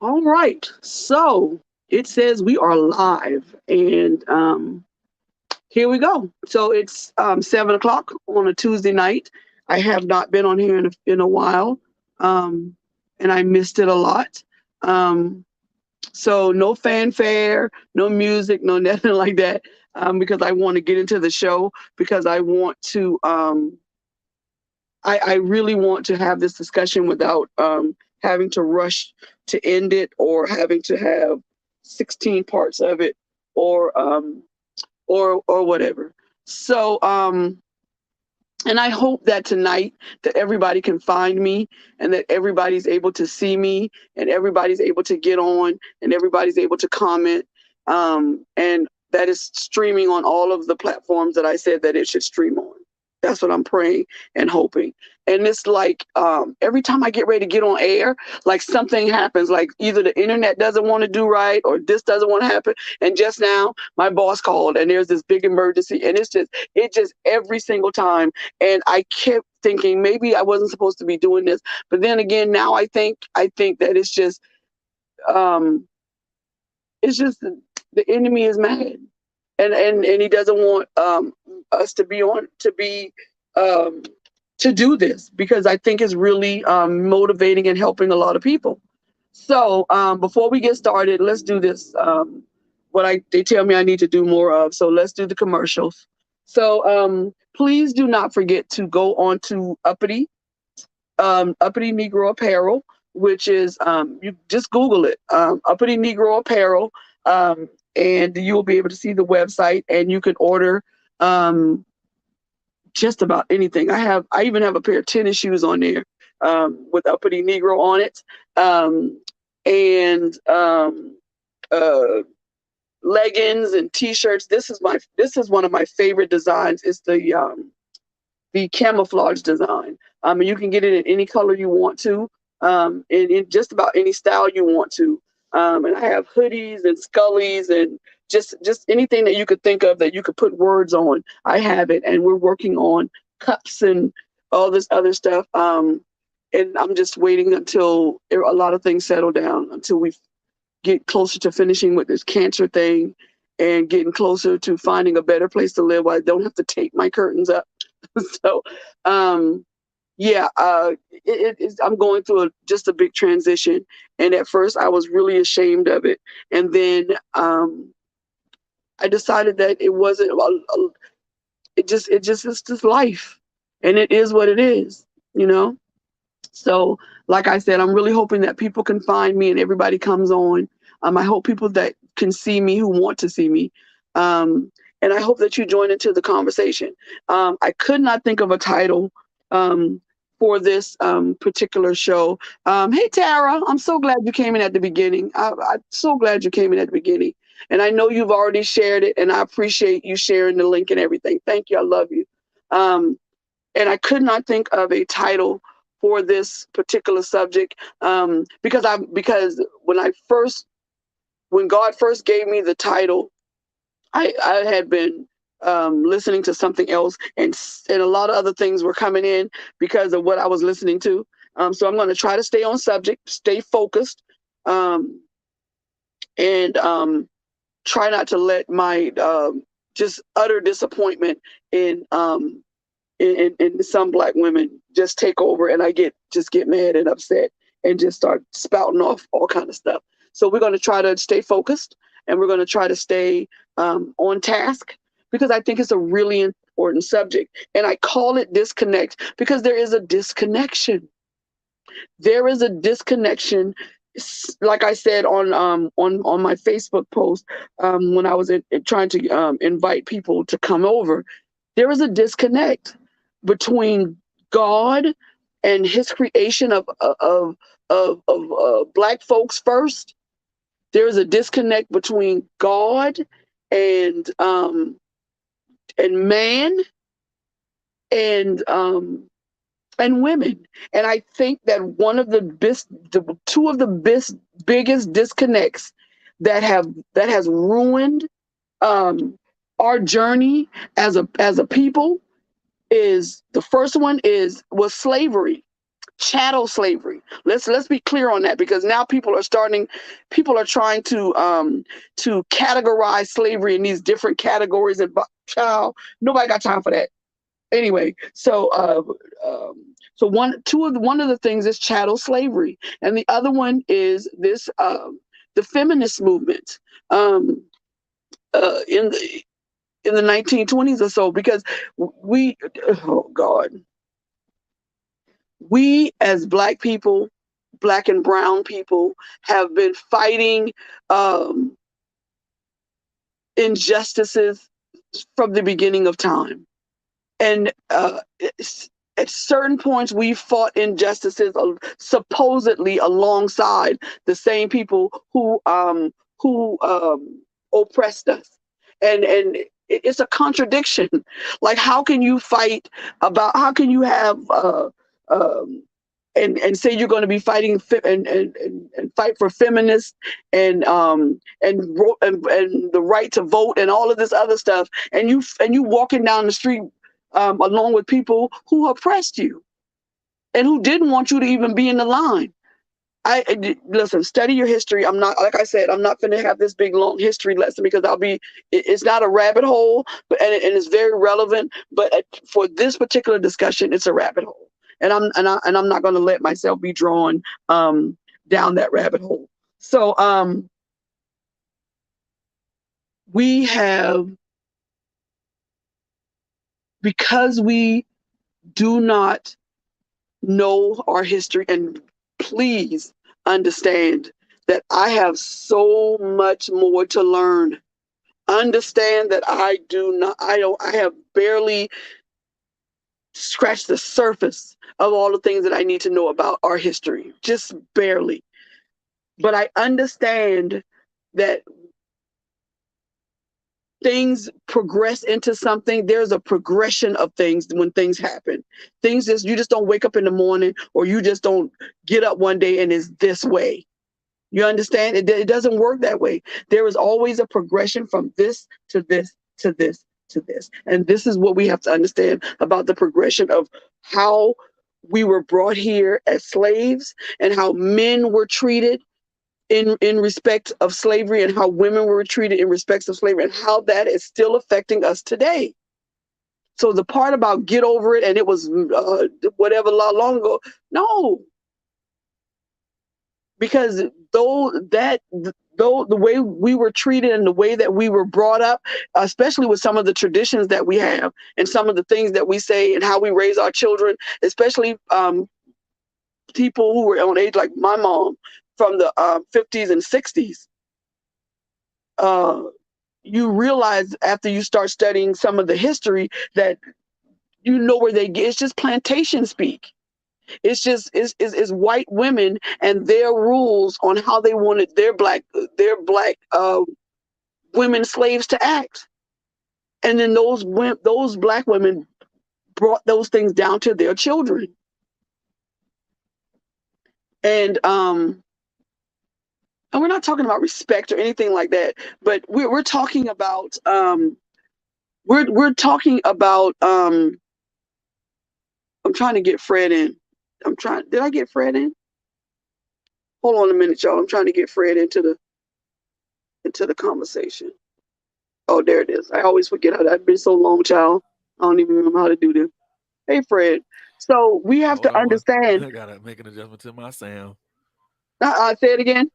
All right. So it says we are live, and here we go. So it's 7 o'clock on a Tuesday night. I have not been on here in a while, um, and I missed it a lot. Um, so no fanfare, no music, no nothing like that, because I want to get into the show because I want to. I really want to have this discussion without having to rush to end it or having to have 16 parts of it or or whatever. So and I hope that tonight that everybody can find me and that everybody's able to see me and everybody's able to get on and everybody's able to comment, and that is streaming on all of the platforms that I said that it should stream on. That's what I'm praying and hoping. And it's like every time I get ready to get on air, like something happens. Like either the internet doesn't want to do right or this doesn't want to happen. And just now, my boss called and there's this big emergency, and it just every single time. And I kept thinking maybe I wasn't supposed to be doing this, but then again, now I think that um, it's just the enemy is mad, and he doesn't want us to be on um, to do this because I think it's really motivating and helping a lot of people. So before we get started, let's do this. What they tell me I need to do more of. So let's do the commercials. So please do not forget to go on to Uppity Negro Apparel, which is you just Google it, Uppity Negro Apparel, and you will be able to see the website, and you can order um, just about anything. I even have a pair of tennis shoes on there with Uppity Negro on it, and uh, leggings and t-shirts. This is one of my favorite designs. It's the camouflage design. And you can get it in any color you want to, in just about any style you want to. And I have hoodies and scullies and just anything that you could think of that you could put words on. I have it, and we're working on cups and all this other stuff. And I'm just waiting until a lot of things settle down until we get closer to finishing with this cancer thing and getting closer to finding a better place to live where I don't have to take my curtains up. So, um, yeah, I'm going through just a big transition. And at first, I was really ashamed of it. And then I decided that it wasn't, it's just life. And it is what it is, you know? So, like I said, I'm really hoping that people can find me and everybody comes on. I hope people that can see me who want to see me. And I hope that you join into the conversation. I could not think of a title um, for this particular show. Hey, Tara, I'm so glad you came in at the beginning. I'm so glad you came in at the beginning. And I know you've already shared it, and I appreciate you sharing the link and everything. Thank you. I love you. Um, and I could not think of a title for this particular subject because when God first gave me the title, I had been listening to something else, and a lot of other things were coming in because of what I was listening to. So I'm going to try to stay on subject, stay focused, um, and try not to let my just utter disappointment in in some black women just take over, and I get mad and upset and just start spouting off all kind of stuff. So we're going to try to stay focused, and we're going to try to stay on task because I think it's a really important subject. And I call it disconnect because there is a disconnection. There is a disconnection. Like I said on my Facebook post when I was trying to invite people to come over, there is a disconnect between God and His creation of Black folks first. There is a disconnect between God and man and women. And I think that two of the biggest disconnects that has ruined um, our journey as a people is the first one was slavery. chattel slavery. Let's be clear on that, because now people are trying to categorize slavery in these different categories, and child, nobody got time for that. Anyway, so one of the things is chattel slavery, and the other one is this the feminist movement in the 1920s or so, because we, oh God, we as Black people, Black and brown people, have been fighting injustices from the beginning of time. And at certain points, we fought injustices supposedly alongside the same people who oppressed us. And it's a contradiction. Like, how can you fight about? How can you have um, and say you're going to be fighting and fight for feminists and the right to vote and all of this other stuff, and you walking down the street along with people who oppressed you and who didn't want you to even be in the line. Listen, study your history. I'm not, like I said, I'm not going to have this big long history lesson, because it's not a rabbit hole, but and it's very relevant. But for this particular discussion, it's a rabbit hole, and I'm not going to let myself be drawn down that rabbit hole. So we have, because we do not know our history, and please understand that I have so much more to learn. Understand that I have barely scratched the surface of all the things that I need to know about our history, just barely. But I understand that things progress into something. There's a progression of things when things happen. You just don't wake up in the morning, or you just don't get up one day and it's this way. You understand? It doesn't work that way. There is always a progression from this to this to this to this. And this is what we have to understand about the progression of how we were brought here as slaves, and how men were treated in respect of slavery, and how women were treated in respect of slavery, and how that is still affecting us today. So the part about get over it and it was whatever long ago, no. Because the way we were treated and the way that we were brought up, especially with some of the traditions that we have and some of the things that we say and how we raise our children, especially people who were on age like my mom from the 50s and 60s, you realize after you start studying some of the history that you know where they get. It's just plantation speak. It's just it's white women and their rules on how they wanted their black women slaves to act, and then those black women brought those things down to their children. And we're not talking about respect or anything like that, but we're talking about we're talking about I'm trying to get Fred in. Did I get Fred in? Hold on a minute, y'all. I'm trying to get Fred into the conversation. Oh, there it is. I always forget how I've been so long, child. I don't even remember how to do this. Hey, Fred. So we have to understand. I gotta make an adjustment to my sound. Say it again.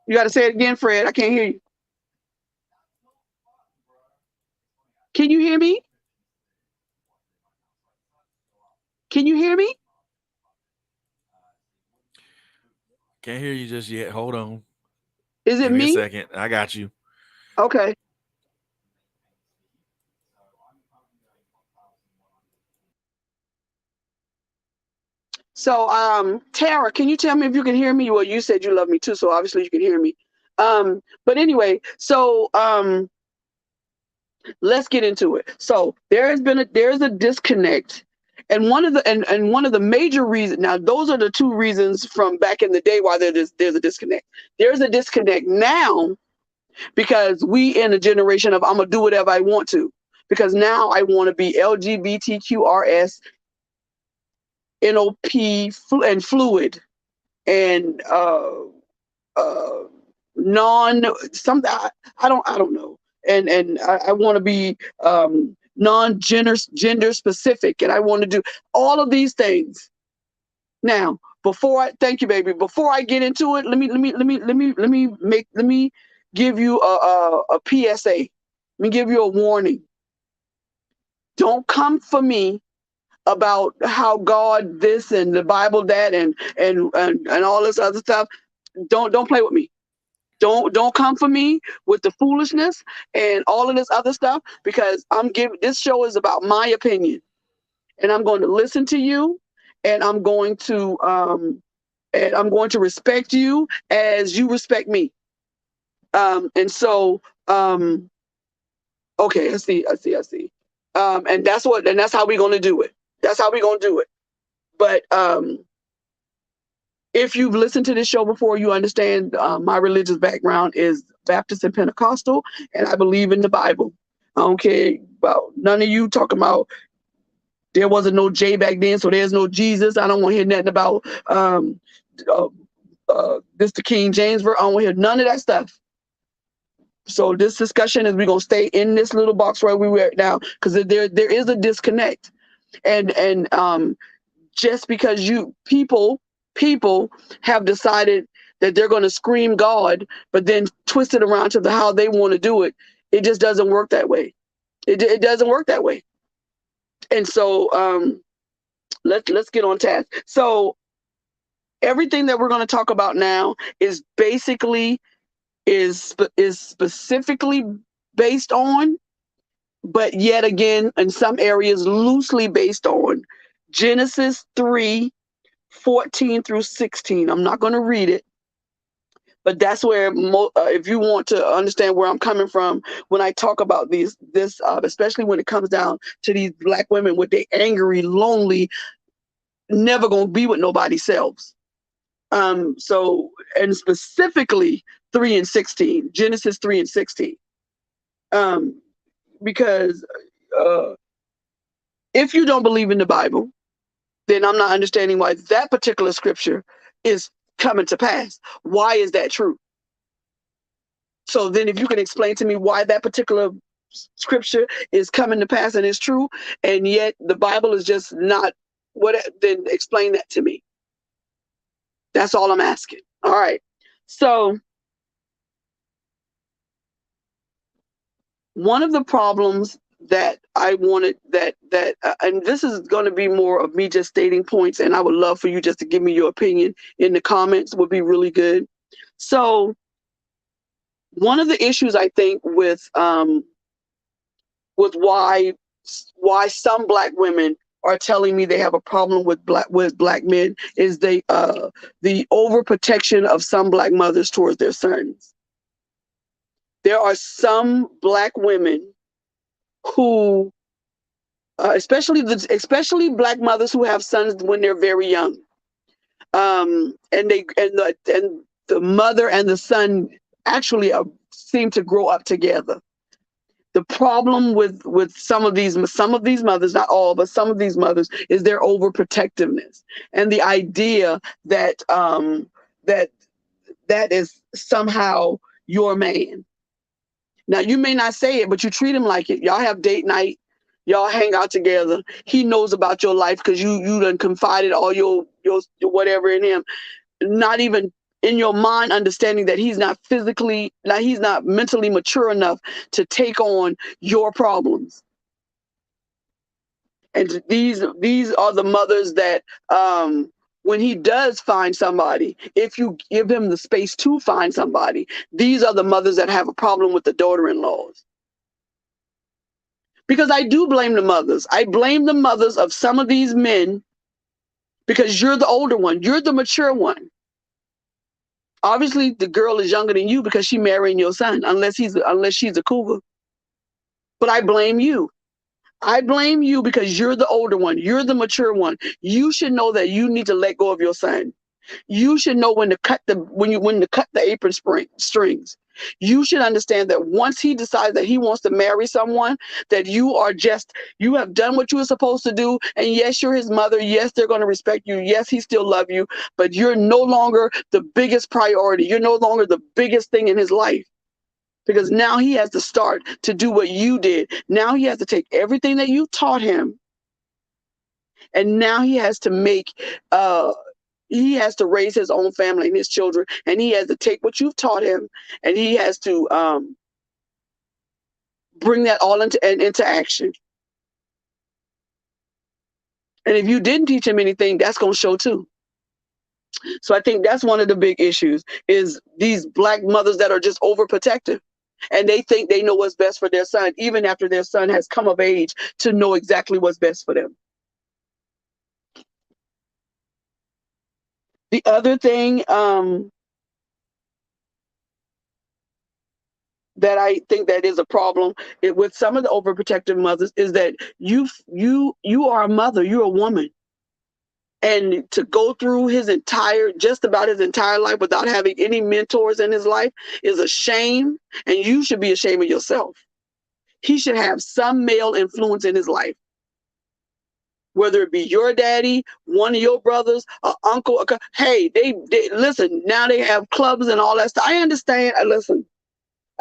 You got to say it again, Fred. I can't hear you. Can you hear me? Can you hear me? Can't hear you just yet. Hold on. Is it Give me me? a second. I got you. Okay. So, Tara, can you tell me if you can hear me? Well, you said you love me too, so obviously you can hear me. But anyway, so let's get into it. So there's a disconnect. And one of the major reasons, now those are the two reasons from back in the day why there's a disconnect. There's a disconnect now because we in a generation of I'm gonna do whatever I want to. Because now I want to be LGBTQRS NOP and fluid and uh, non something I don't know, and I want to be non gender specific, and I want to do all of these things. Now, before I thank you, baby. Before I get into it, let me give you a PSA. Let me give you a warning. Don't come for me about how God this and the Bible that and all this other stuff. Don't play with me. Don't come for me with the foolishness and all of this other stuff, because I'm giving this show is about my opinion, and I'm going to listen to you, and I'm going to respect you as you respect me. And so okay, I see. And that's how we're going to do it. That's how we're going to do it. But if you've listened to this show before, you understand my religious background is Baptist and Pentecostal, and I believe in the Bible. I don't care about none of you talking about there wasn't no J back then, so there's no Jesus. I don't want to hear nothing about uh, this the King James version. I don't want to hear none of that stuff. So this discussion is we're gonna stay in this little box right where we're at now, because there is a disconnect, and just because people have decided that they're going to scream God, but then twist it around to how they want to do it. It just doesn't work that way. It doesn't work that way. And so let's get on task. So everything that we're going to talk about now is basically is specifically based on, but yet again in some areas loosely based on Genesis 3:14 through 16. I'm not going to read it, but that's where if you want to understand where I'm coming from when I talk about this, especially when it comes down to these Black women with their angry, lonely, never gonna be with nobody selves. So, and specifically 3:16, Genesis 3:16, because if you don't believe in the Bible, then I'm not understanding why that particular scripture is coming to pass. Why is that true? So then if you can explain to me why that particular scripture is coming to pass and is true, and yet the Bible is just not what, then explain that to me. That's all I'm asking. All right. So one of the problems that I wanted and this is going to be more of me just stating points, and I would love for you just to give me your opinion in the comments, would be really good. So one of the issues I think with why some Black women are telling me they have a problem with black men is the overprotection of some Black mothers towards their sons. There are some Black women who, especially Black mothers who have sons when they're very young, and the mother and the son actually seem to grow up together. The problem with some of these mothers, not all, but some of these mothers, is their overprotectiveness and the idea that that is somehow your man. Now you may not say it, but you treat him like it. Y'all have date night, y'all hang out together. He knows about your life because you done confided all your whatever in him. Not even in your mind understanding that he's not mentally mature enough to take on your problems. And these are the mothers that when he does find somebody, if you give him the space to find somebody, these are the mothers that have a problem with the daughter-in-laws. Because I do blame the mothers. I blame the mothers of some of these men, because you're the older one, you're the mature one. Obviously, the girl is younger than you because she's marrying your son, unless she's a cougar. But I blame you. I blame you because you're the older one. You're the mature one. You should know that you need to let go of your son. You should know when to cut the apron strings. You should understand that once he decides that he wants to marry someone, that you have done what you were supposed to do. And yes, you're his mother. Yes, they're going to respect you. Yes, he still love you, but you're no longer the biggest priority. You're no longer the biggest thing in his life. Because now he has to start to do what you did. Now he has to take everything that you taught him, and now he has to raise his own family and his children, and he has to take what you've taught him, and he has to bring that all into action. And if you didn't teach him anything, that's going to show too. So I think that's one of the big issues, is these Black mothers that are just overprotective. And they think they know what's best for their son, even after their son has come of age to know exactly what's best for them. The other thing that I think that is a problem with some of the overprotective mothers is that you are a mother, you're a woman. And to go through just about his entire life without having any mentors in his life is a shame, and you should be ashamed of yourself. He should have some male influence in his life, whether it be your daddy, one of your brothers, an uncle. Hey, they listen, now they have clubs and all that stuff. I understand.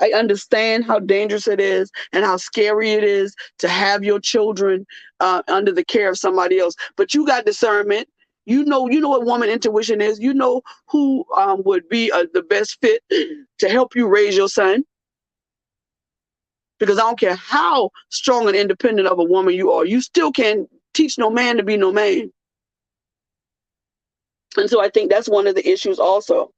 I understand how dangerous it is and how scary it is to have your children under the care of somebody else. But you got discernment. You know what woman intuition is. You know who would be the best fit to help you raise your son. Because I don't care how strong and independent of a woman you are, you still can't teach no man to be no man. And so I think that's one of the issues also.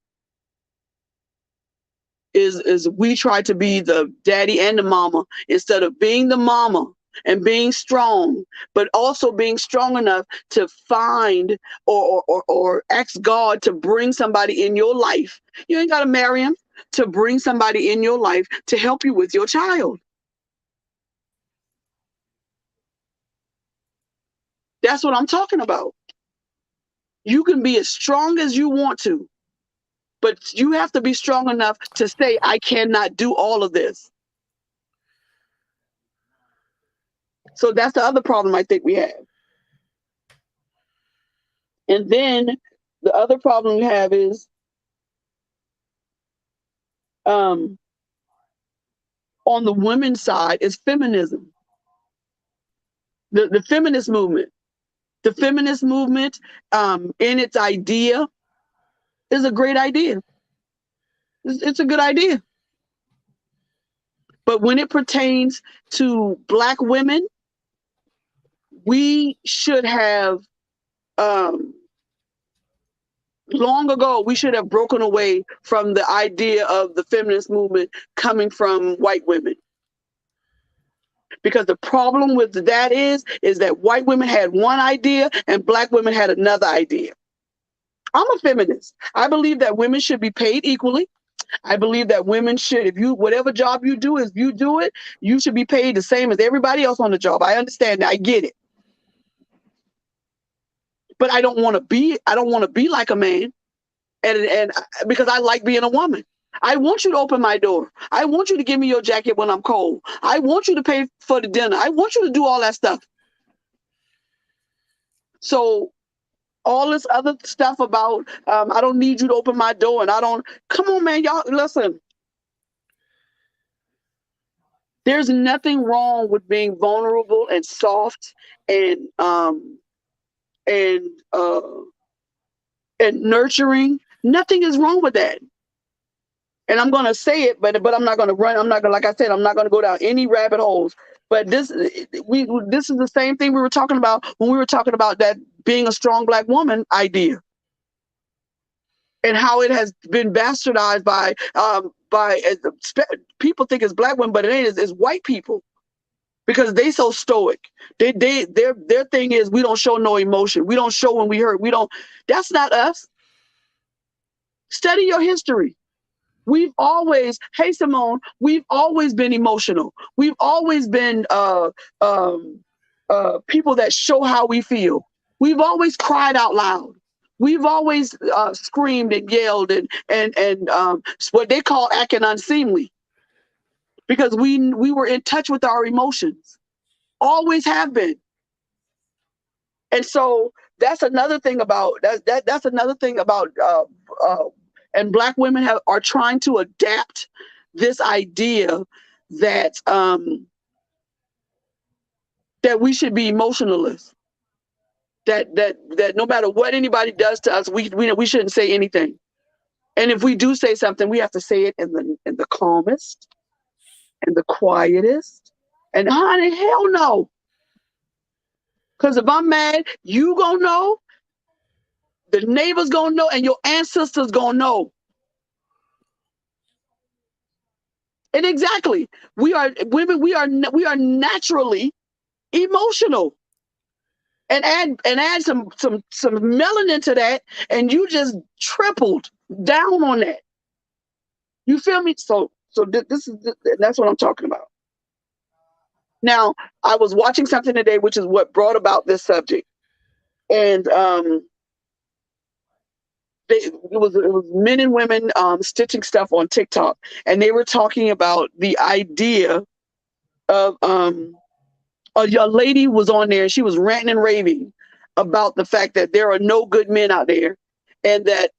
Is we try to be the daddy and the mama instead of being the mama and being strong, but also being strong enough to find or ask God to bring somebody in your life. You ain't got to marry him, to bring somebody in your life to help you with your child. That's what I'm talking about. You can be as strong as you want to, but you have to be strong enough to say, I cannot do all of this. So that's the other problem I think we have. And then the other problem we have is on the women's side is feminism. The feminist movement. The feminist movement in its idea is a great idea. It's a good idea. But when it pertains to Black women, we should have long ago, we should have broken away from the idea of the feminist movement coming from white women. Because the problem with that is that white women had one idea and Black women had another idea. I'm a feminist. I believe that women should be paid equally. I believe that women should, whatever job you do, if you do it, you should be paid the same as everybody else on the job. I understand that. I get it. But I don't want to be like a man. And because I like being a woman. I want you to open my door. I want you to give me your jacket when I'm cold. I want you to pay for the dinner. I want you to do all that stuff. So all this other stuff about I don't need you to open my door, and come on, man, y'all, listen. There's nothing wrong with being vulnerable and soft and nurturing. Nothing is wrong with that. And I'm going to say it, but I'm not going to run. I'm not going, like I said, I'm not going to go down any rabbit holes. But this is the same thing we were talking about when we were talking about that being a strong Black woman idea, and how it has been bastardized by people think it's Black women, but it ain't. It's white people, because they so stoic. Their thing is, we don't show no emotion. We don't show when we hurt. We don't. That's not us. Study your history. Hey Simone, we've always been emotional. We've always been people that show how we feel. We've always cried out loud. We've always screamed and yelled and what they call acting unseemly, because we were in touch with our emotions. Always have been. And so that's another thing about that's another thing about and Black women are trying to adapt this idea that that we should be emotionless. That no matter what anybody does to us, we shouldn't say anything. And if we do say something, we have to say it in the calmest and the quietest. And honey, hell no. Because if I'm mad, you gonna know, the neighbors gonna know, and your ancestors gonna know. And exactly, we are women. We are naturally emotional. And add some melanin to that, and you just tripled down on that. You feel me? So that's what I'm talking about. Now, I was watching something today, which is what brought about this subject, and it was men and women stitching stuff on TikTok, and they were talking about the idea of a young lady was on there, and she was ranting and raving about the fact that there are no good men out there, and that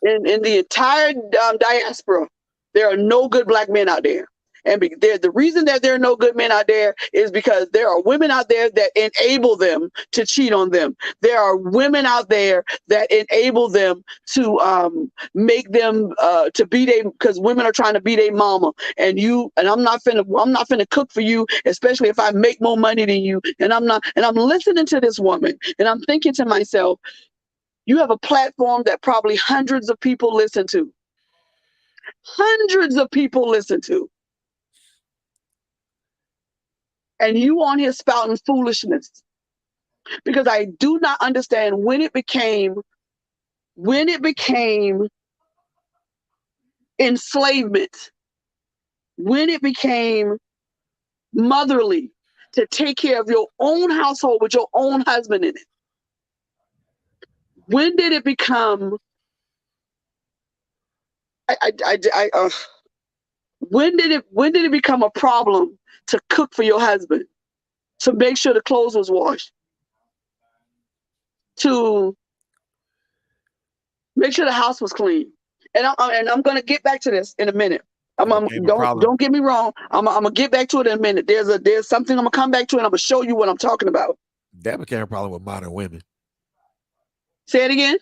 in the entire diaspora, there are no good Black men out there. And the reason that there are no good men out there is because there are women out there that enable them to cheat on them. There are women out there that enable them to make them to be they, because women are trying to be their mama. And I'm not finna cook for you, especially if I make more money than you. And I'm listening to this woman, and I'm thinking to myself, you have a platform that probably hundreds of people listen to. Hundreds of people listen to. And you on here spouting foolishness. Because I do not understand when it became enslavement, when it became motherly to take care of your own household with your own husband in it. When did it become when did it become a problem to cook for your husband, to make sure the clothes was washed, to make sure the house was clean? And I'm gonna get back to this in a minute. Don't get me wrong. I'm gonna get back to it in a minute. There's something I'm gonna come back to, and I'm gonna show you what I'm talking about. That became a problem with modern women. Say it again.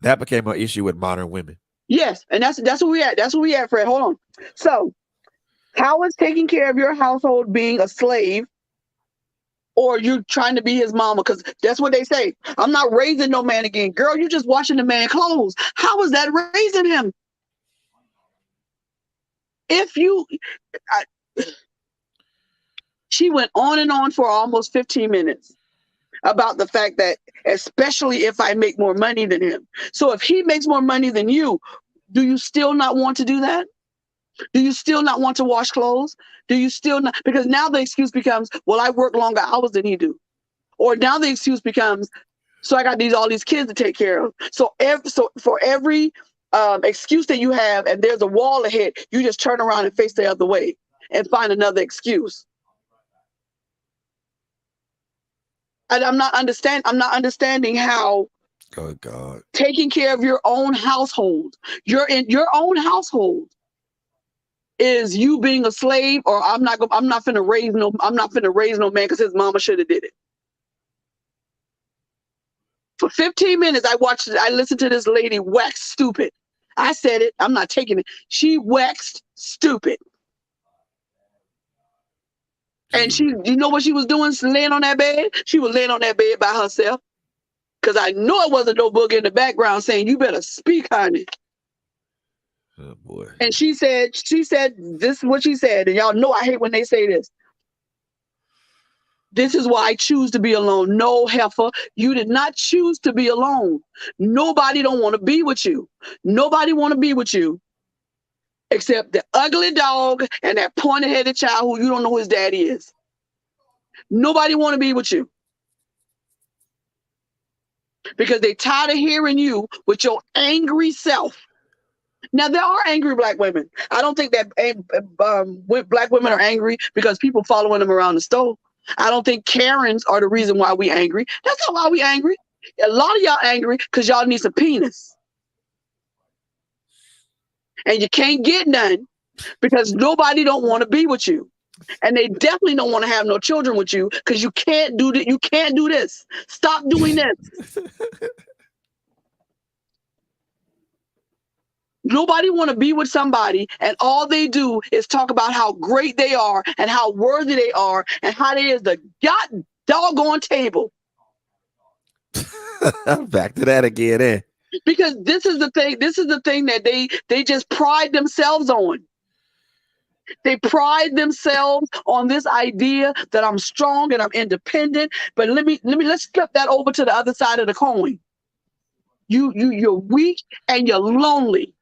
That became an issue with modern women. Yes, and that's where we at. That's where we at, Fred. Hold on. So, how is taking care of your household being a slave, or you trying to be his mama? Because that's what they say. I'm not raising no man again. Girl, you just washing the man clothes. How is that raising him? She went on and on for almost 15 minutes about the fact that, especially if I make more money than him. So if he makes more money than you, do you still not want to do that? Do you still not want to wash clothes? Do you still not? Because now the excuse becomes, well, I work longer hours than he do. Or now the excuse becomes, so I got all these kids to take care of. So for every excuse that you have, and there's a wall ahead, you just turn around and face the other way and find another excuse. And I'm not understanding how taking care of your own household, you're in your own household, is you being a slave, or I'm not finna raise no man because his mama should have did it. For 15 minutes, I listened to this lady wax stupid. I said it, I'm not taking it. She waxed stupid. And you know what she was doing, laying on that bed? She was laying on that bed by herself. Because I know it wasn't no booger in the background saying, you better speak, honey. Oh boy. And she said, this is what she said. And y'all know I hate when they say this. This is why I choose to be alone. No, heifer, you did not choose to be alone. Nobody don't want to be with you. Nobody want to be with you except the ugly dog and that pointed-headed child who you don't know who his daddy is. Nobody want to be with you. because they tired of hearing you with your angry self. Now, there are angry black women. I don't think that black women are angry because people following them around the store. I don't think Karens are the reason why we angry. That's not why we angry. A lot of y'all angry because y'all need some penis. And you can't get none because nobody don't want to be with you. And they definitely don't want to have no children with you because you can't do that. You can't do this. Stop doing this. Nobody want to be with somebody and all they do is talk about how great they are and how worthy they are and how they is the god doggone table. Back to that again, eh? Because this is the thing. This is the thing that they just pride themselves on. They pride themselves on this idea that I'm strong and I'm independent. But let's flip that over to the other side of the coin. You're weak and you're lonely.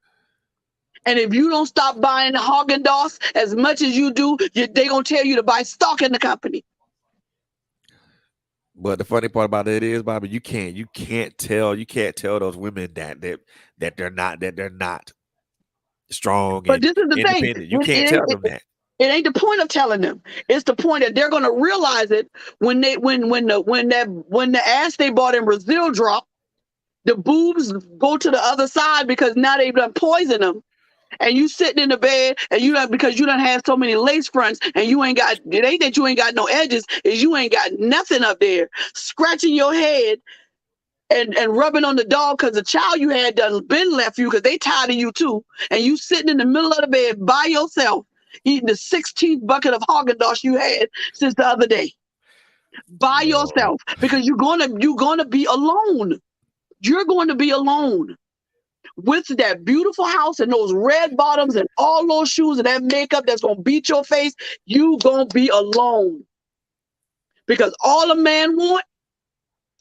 And if you don't stop buying Haagen-Dazs as much as you do, they're going to tell you to buy stock in the company. But the funny part about it is, Bobby, you can't tell those women that they're not strong But and this is the thing. independent. You can't tell them that. It ain't the point of telling them. It's the point that they're going to realize it when the ass they bought in Brazil drop, the boobs go to the other side because now they've done poison them. And you sitting in the bed and because you done have so many lace fronts and you ain't got, it ain't that you ain't got no edges, is you ain't got nothing up there. Scratching your head and rubbing on the dog because the child you had done been left you because they tired of you too. And you sitting in the middle of the bed by yourself, eating the 16th bucket of Haagen-Dazs you had since the other day. By yourself. Because you're gonna be alone. You're going to be alone. With that beautiful house and those red bottoms and all those shoes and that makeup that's going to beat your face, you going to be alone. Because all a man want,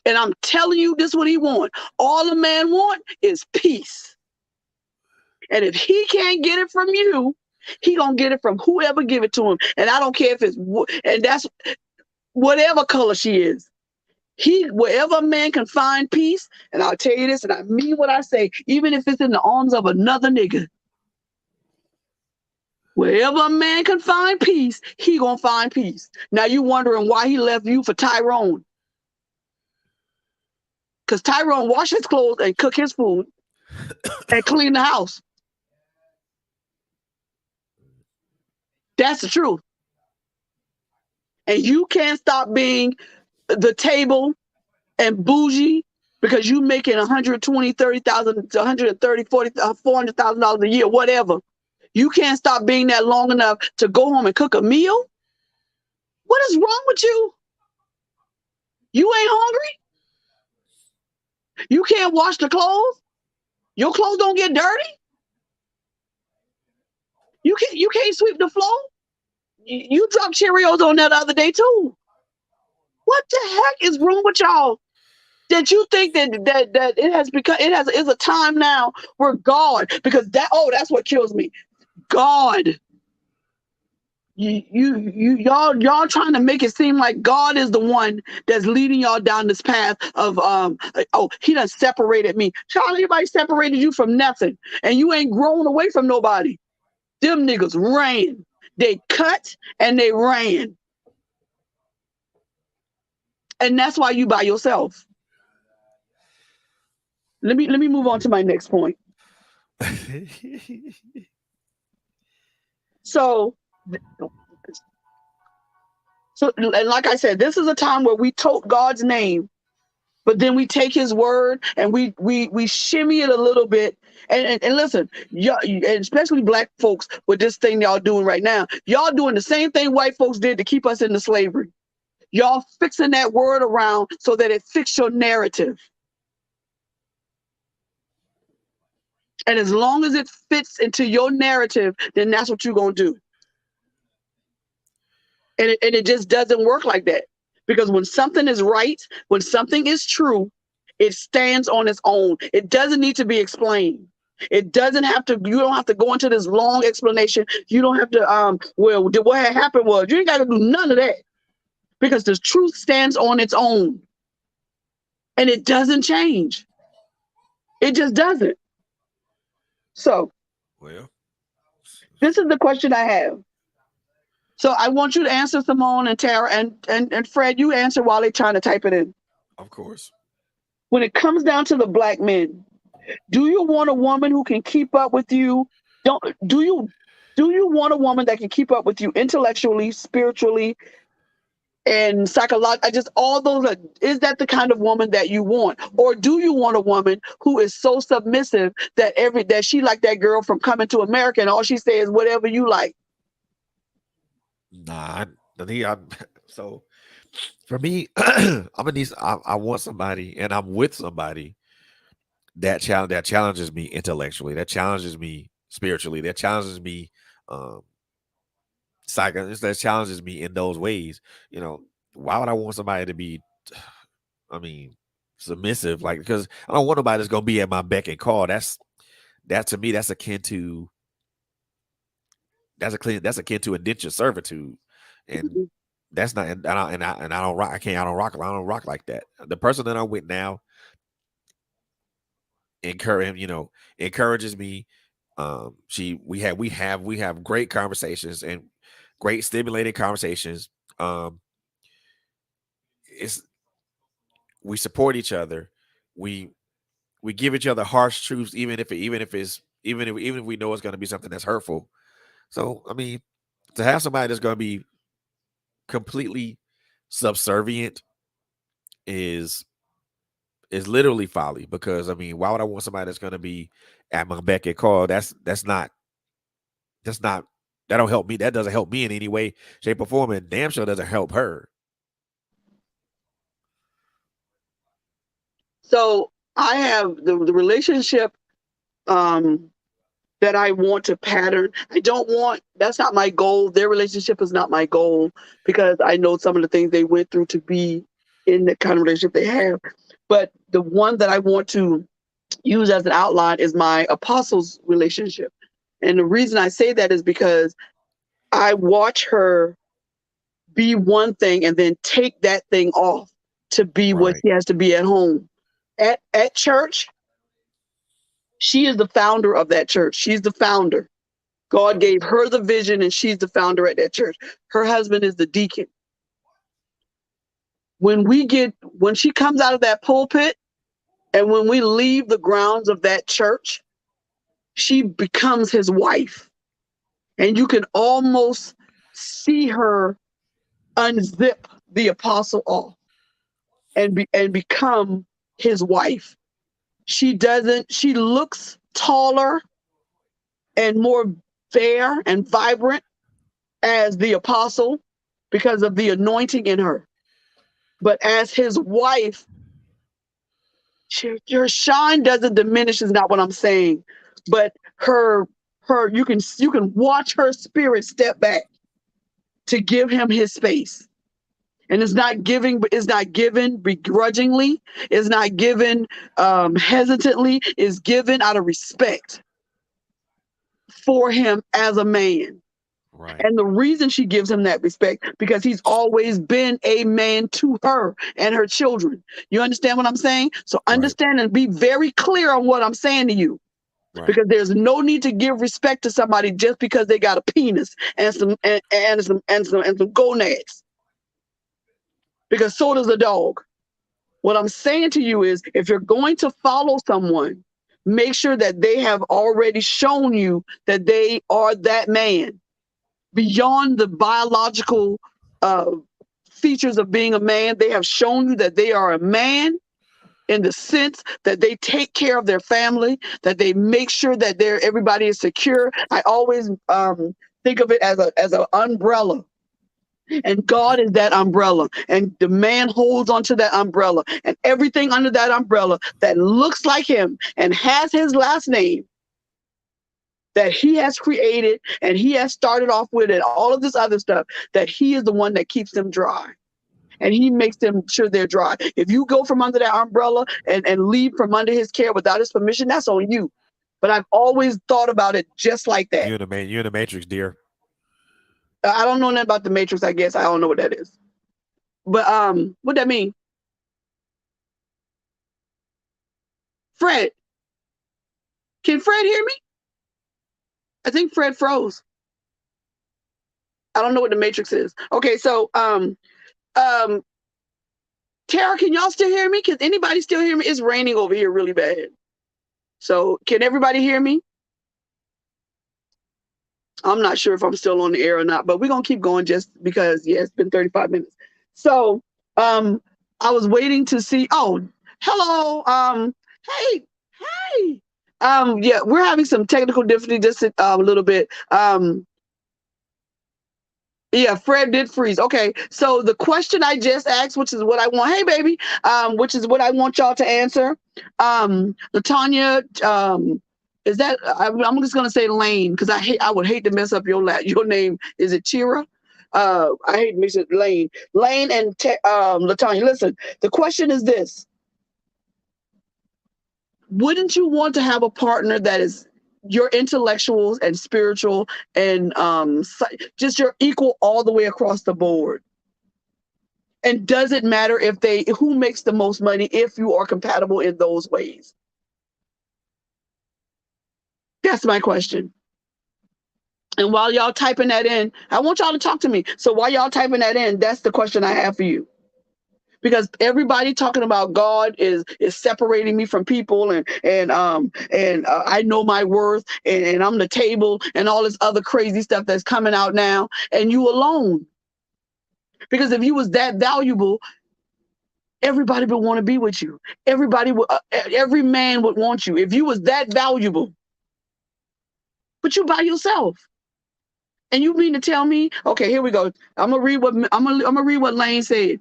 and I'm telling you this is what he want, all a man want is peace. And if he can't get it from you, he going to get it from whoever give it to him. And I don't care if it's, and that's whatever color she is. Wherever a man can find peace, and I'll tell you this, and I mean what I say, even if it's in the arms of another nigga, wherever a man can find peace, he gonna find peace. Now you wondering why he left you for Tyrone. Because Tyrone wash his clothes and cook his food and clean the house. That's the truth. And you can't stop being the table and bougie because you making $120,000, $30,000, $130,000, $40,000, $400,000 a year, whatever. You can't stop being that long enough to go home and cook a meal? What is wrong with you? You ain't hungry? You can't wash the clothes? Your clothes don't get dirty? You can't sweep the floor? You dropped Cheerios on that other day too. What the heck is wrong with y'all? That you think that it has become is a time now where God, because that's what kills me. God. Y'all trying to make it seem like God is the one that's leading y'all down this path of he done separated me. Child, anybody separated you from nothing, and you ain't grown away from nobody. Them niggas ran. They cut and they ran, and that's why you by yourself. Let me move on to my next point. So, and like I said, this is a time where we tote God's name, but then we take his word and we shimmy it a little bit. And listen, y'all, and especially black folks with this thing y'all doing right now, y'all doing the same thing white folks did to keep us into slavery. Y'all fixing that word around so that it fits your narrative. And as long as it fits into your narrative, then that's what you're going to do. And it just doesn't work like that. Because when something is right, when something is true, it stands on its own. It doesn't need to be explained. It doesn't have to, you don't have to go into this long explanation. You don't have to, well, what had happened was, you ain't got to do none of that. Because the truth stands on its own. And it doesn't change. It just doesn't. So Well, this is the question I have. So I want you to answer, Simone and Tara, and Fred, you answer while they're trying to type it in. of course. When it comes down to the black men, do you want a woman who can keep up with you? Don't do you want a woman that can keep up with you intellectually, spiritually, and psychologically? Just all those. Is that the kind of woman that you want, or do you want a woman who is so submissive that she like that girl from Coming to America, and all she says whatever you like? Nah, so for me, I'm gonna need. I want somebody, and I'm with somebody that challenges me intellectually, that challenges me spiritually, that challenges me, um, that challenges me in those ways. You know, why would I want somebody to be? I mean, submissive, like because I don't want nobody that's gonna be at my beck and call. That to me, that's akin to indentured servitude, and that's not. And I don't rock. I don't rock like that. The person that I'm with now encourages me. We have great conversations and great stimulating conversations. Um, it's we support each other. We we give each other harsh truths, even if we know it's going to be something that's hurtful. So I mean, to have somebody that's going to be completely subservient is literally folly. Because I mean, why would I want somebody that's going to be at my beck and call? That's not that don't help me. That doesn't help me in any way, shape, or form, and damn sure doesn't help her. So I have the relationship um, that I want to pattern. I don't want, that's not my goal. Their relationship is not my goal because I know some of the things they went through to be in the kind of relationship they have. But the one that I want to use as an outline is my apostles relationship. And the reason I say that is because I watch her be one thing and then take that thing off to be what Right, she has to be at home. At church, she is the founder of that church. She's the founder. God right, gave her the vision and she's the founder at that church. Her husband is the deacon. When she comes out of that pulpit and when we leave the grounds of that church, she becomes his wife. And you can almost see her unzip the apostle off and become his wife. She looks taller and more fair and vibrant as the apostle because of the anointing in her. But as his wife, her shine doesn't diminish, is not what I'm saying. But her you can watch her spirit step back to give him his space. And it's not given begrudgingly, it's not given hesitantly, it's given out of respect for him as a man. right, And the reason she gives him that respect because he's always been a man to her and her children. You understand what I'm saying? So right, understand and be very clear on what I'm saying to you right, because there's no need to give respect to somebody just because they got a penis and some gonads because so does a dog. What I'm saying to you is if you're going to follow someone, make sure that they have already shown you that they are that man beyond the biological uh, features of being a man. They have shown you that they are a man in the sense that they take care of their family, that they make sure that everybody is secure. I always think of it as an umbrella. And God right, is that umbrella. And the man holds onto that umbrella. And everything under that umbrella that looks like him and has his last name that he has created and he has started off with and all of this other stuff, that he is the one that keeps them dry. And he makes them sure they're dry. If you go from under that umbrella and leave from under his care without his permission, that's on you. But I've always thought about it just like that. you're in the matrix, dear. I don't know nothing about the Matrix, I guess. I don't know what that is. But what that mean? Fred, can Fred hear me? I think Fred froze. I don't know what the matrix is. Okay, so um Tara, can y'all still hear me? Can anybody still hear me? It's raining over here really bad. So can everybody hear me? I'm not sure if I'm still on the air or not, but we're gonna keep going just because yeah, it's been 35 minutes. So I was waiting to see, oh, hello. Hey, hey. Yeah, we're having some technical difficulty just a little bit. Yeah, Fred did freeze. Okay, so the question I just asked, which is what I want, hey baby, which is what I want y'all to answer. Latanya, is that I'm just gonna say Lane because I would hate to mess up your name. Is it Tira? I hate to mix it. Lane and Latanya. Listen, the question is this: wouldn't you want to have a partner that is your intellectual and spiritual and just your equal all the way across the board? And does it matter if who makes the most money if you are compatible in those ways? That's my question. And while y'all typing that in, I want y'all to talk to me. So while y'all typing that in, that's the question I have for you. Because everybody talking about God is separating me from people and I know my worth and I'm the table and all this other crazy stuff that's coming out now, and you alone. Because if you was that valuable, everybody would want to be with you. Every man would want you if you was that valuable. But you by yourself. And you mean to tell me? Okay, here we go. I'm gonna read what Lane said.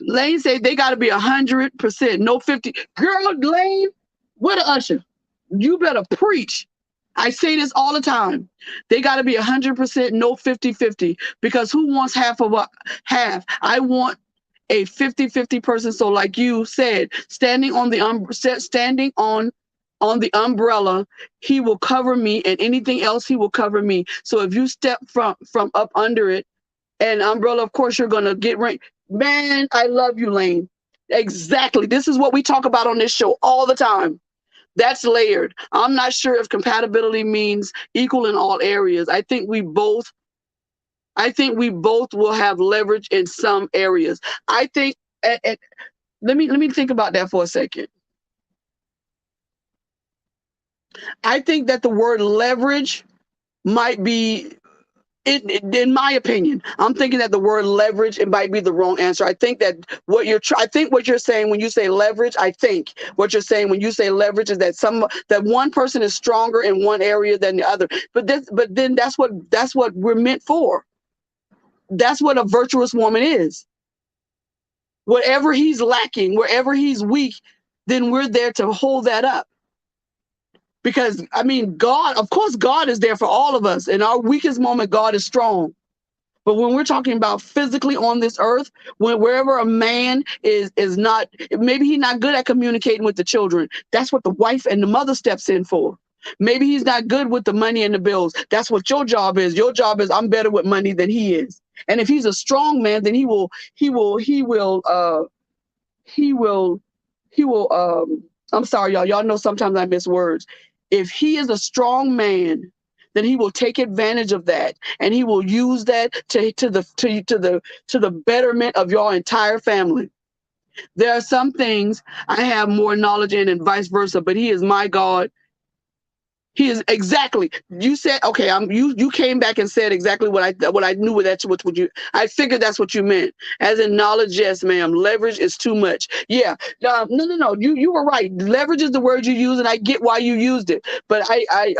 Lane said they got to be 100%, no 50. Girl, Lane, what a usher. You better preach. I say this all the time. They got to be 100%, no 50-50. Because who wants half of what? Half. I want a 50-50 person. So like you said, standing on the umbrella, he will cover me, and anything else he will cover me. So if you step from up under it, and umbrella, of course you're gonna get rain. Man, I love you, Lane. Exactly. This is what we talk about on this show all the time. That's layered. I'm not sure if compatibility means equal in all areas. I think we both will have leverage in some areas. I think let me think about that for a second. I think that the word leverage might be in my opinion, I'm thinking that the word leverage, it might be the wrong answer. I think that I think what you're saying when you say leverage, I think what you're saying when you say leverage is that one person is stronger in one area than the other. But then that's what we're meant for. That's what a virtuous woman is. Whatever he's lacking, wherever he's weak, then we're there to hold that up. Because I mean, God, of course, God is there for all of us. In our weakest moment, God is strong. But when we're talking about physically on this earth, wherever a man is not, maybe he's not good at communicating with the children. That's what the wife and the mother steps in for. Maybe he's not good with the money and the bills. That's what your job is. Your job is I'm better with money than he is. And if he's a strong man, then he will I'm sorry, y'all. Y'all know sometimes I miss words. If he is a strong man, then he will take advantage of that and he will use that to the betterment of your entire family. There are some things I have more knowledge in and vice versa, but he is my God. He is exactly. You said okay. You came back and said exactly what I knew. That's what you. I figured that's what you meant. As in knowledge, yes, ma'am. Leverage is too much. Yeah. No. You were right. Leverage is the word you use, and I get why you used it. But I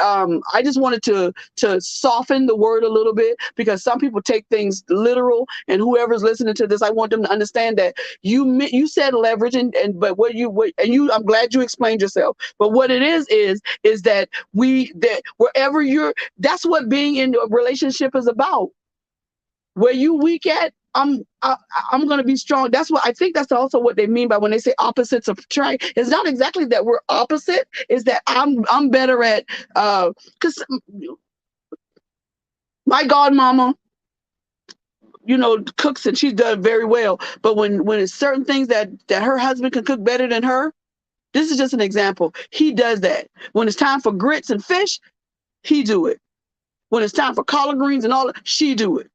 just wanted to soften the word a little bit because some people take things literal, and whoever's listening to this, I want them to understand that you said leverage, and but I'm glad you explained yourself. But what it is that wherever that's what being in a relationship is about. Where you weak at, I'm going to be strong. That's what I think. That's also what they mean by when they say opposites attract. It's not exactly that we're opposite. Is that I'm better at because my godmama, cooks and she's done very well. But when it's certain things that her husband can cook better than her, This is just an example. He does that. When it's time for grits and fish, he do it. When it's time for collard greens and all that, she do it.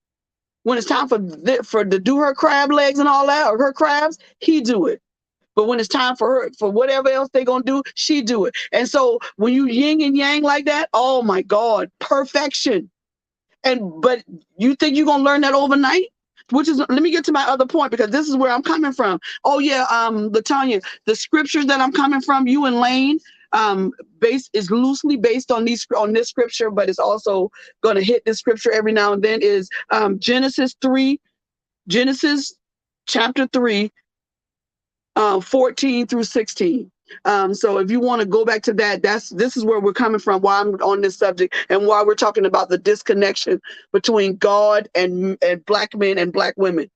When it's time for to do her crab legs and all that, or her crabs, he do it. But when it's time for her, for whatever else they gonna do, she do it. And so when you yin and yang like that, oh my God, perfection. But you think you're gonna learn that overnight? Which is, let me get to my other point, because this is where I'm coming from. Oh yeah, Latanya, the scriptures that I'm coming from, you and Lane, is loosely based on this scripture, but it's also gonna hit this scripture every now and then, is Genesis chapter 3, 14 through 16. So if you want to go back to that, this is where we're coming from, why I'm on this subject, and why we're talking about the disconnection between God and black men and black women.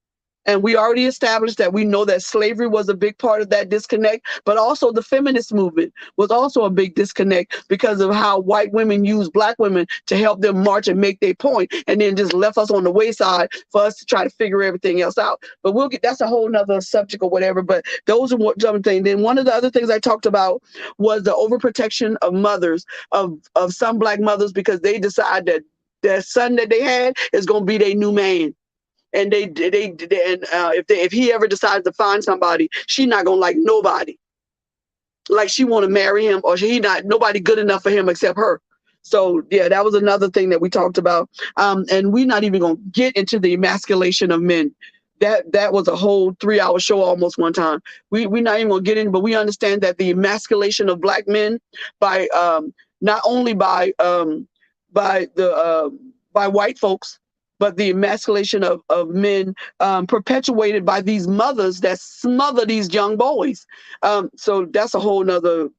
And we already established that we know that slavery was a big part of that disconnect, but also the feminist movement was also a big disconnect because of how white women use black women to help them march and make their point, and then just left us on the wayside for us to try to figure everything else out. But that's a whole nother subject or whatever. But those are what some things. Then one of the other things I talked about was the overprotection of mothers, of some black mothers, because they decide that their son that they had is going to be their new man. And if he ever decides to find somebody, she not gonna like nobody. Like she want to marry him, or nobody good enough for him except her. So yeah, that was another thing that we talked about. And we're not even gonna get into the emasculation of men. That was a whole 3-hour show almost one time. We're not even gonna get in, but we understand that the emasculation of black men by not only by white folks, but the emasculation of men perpetuated by these mothers that smother these young boys. So that's a whole nother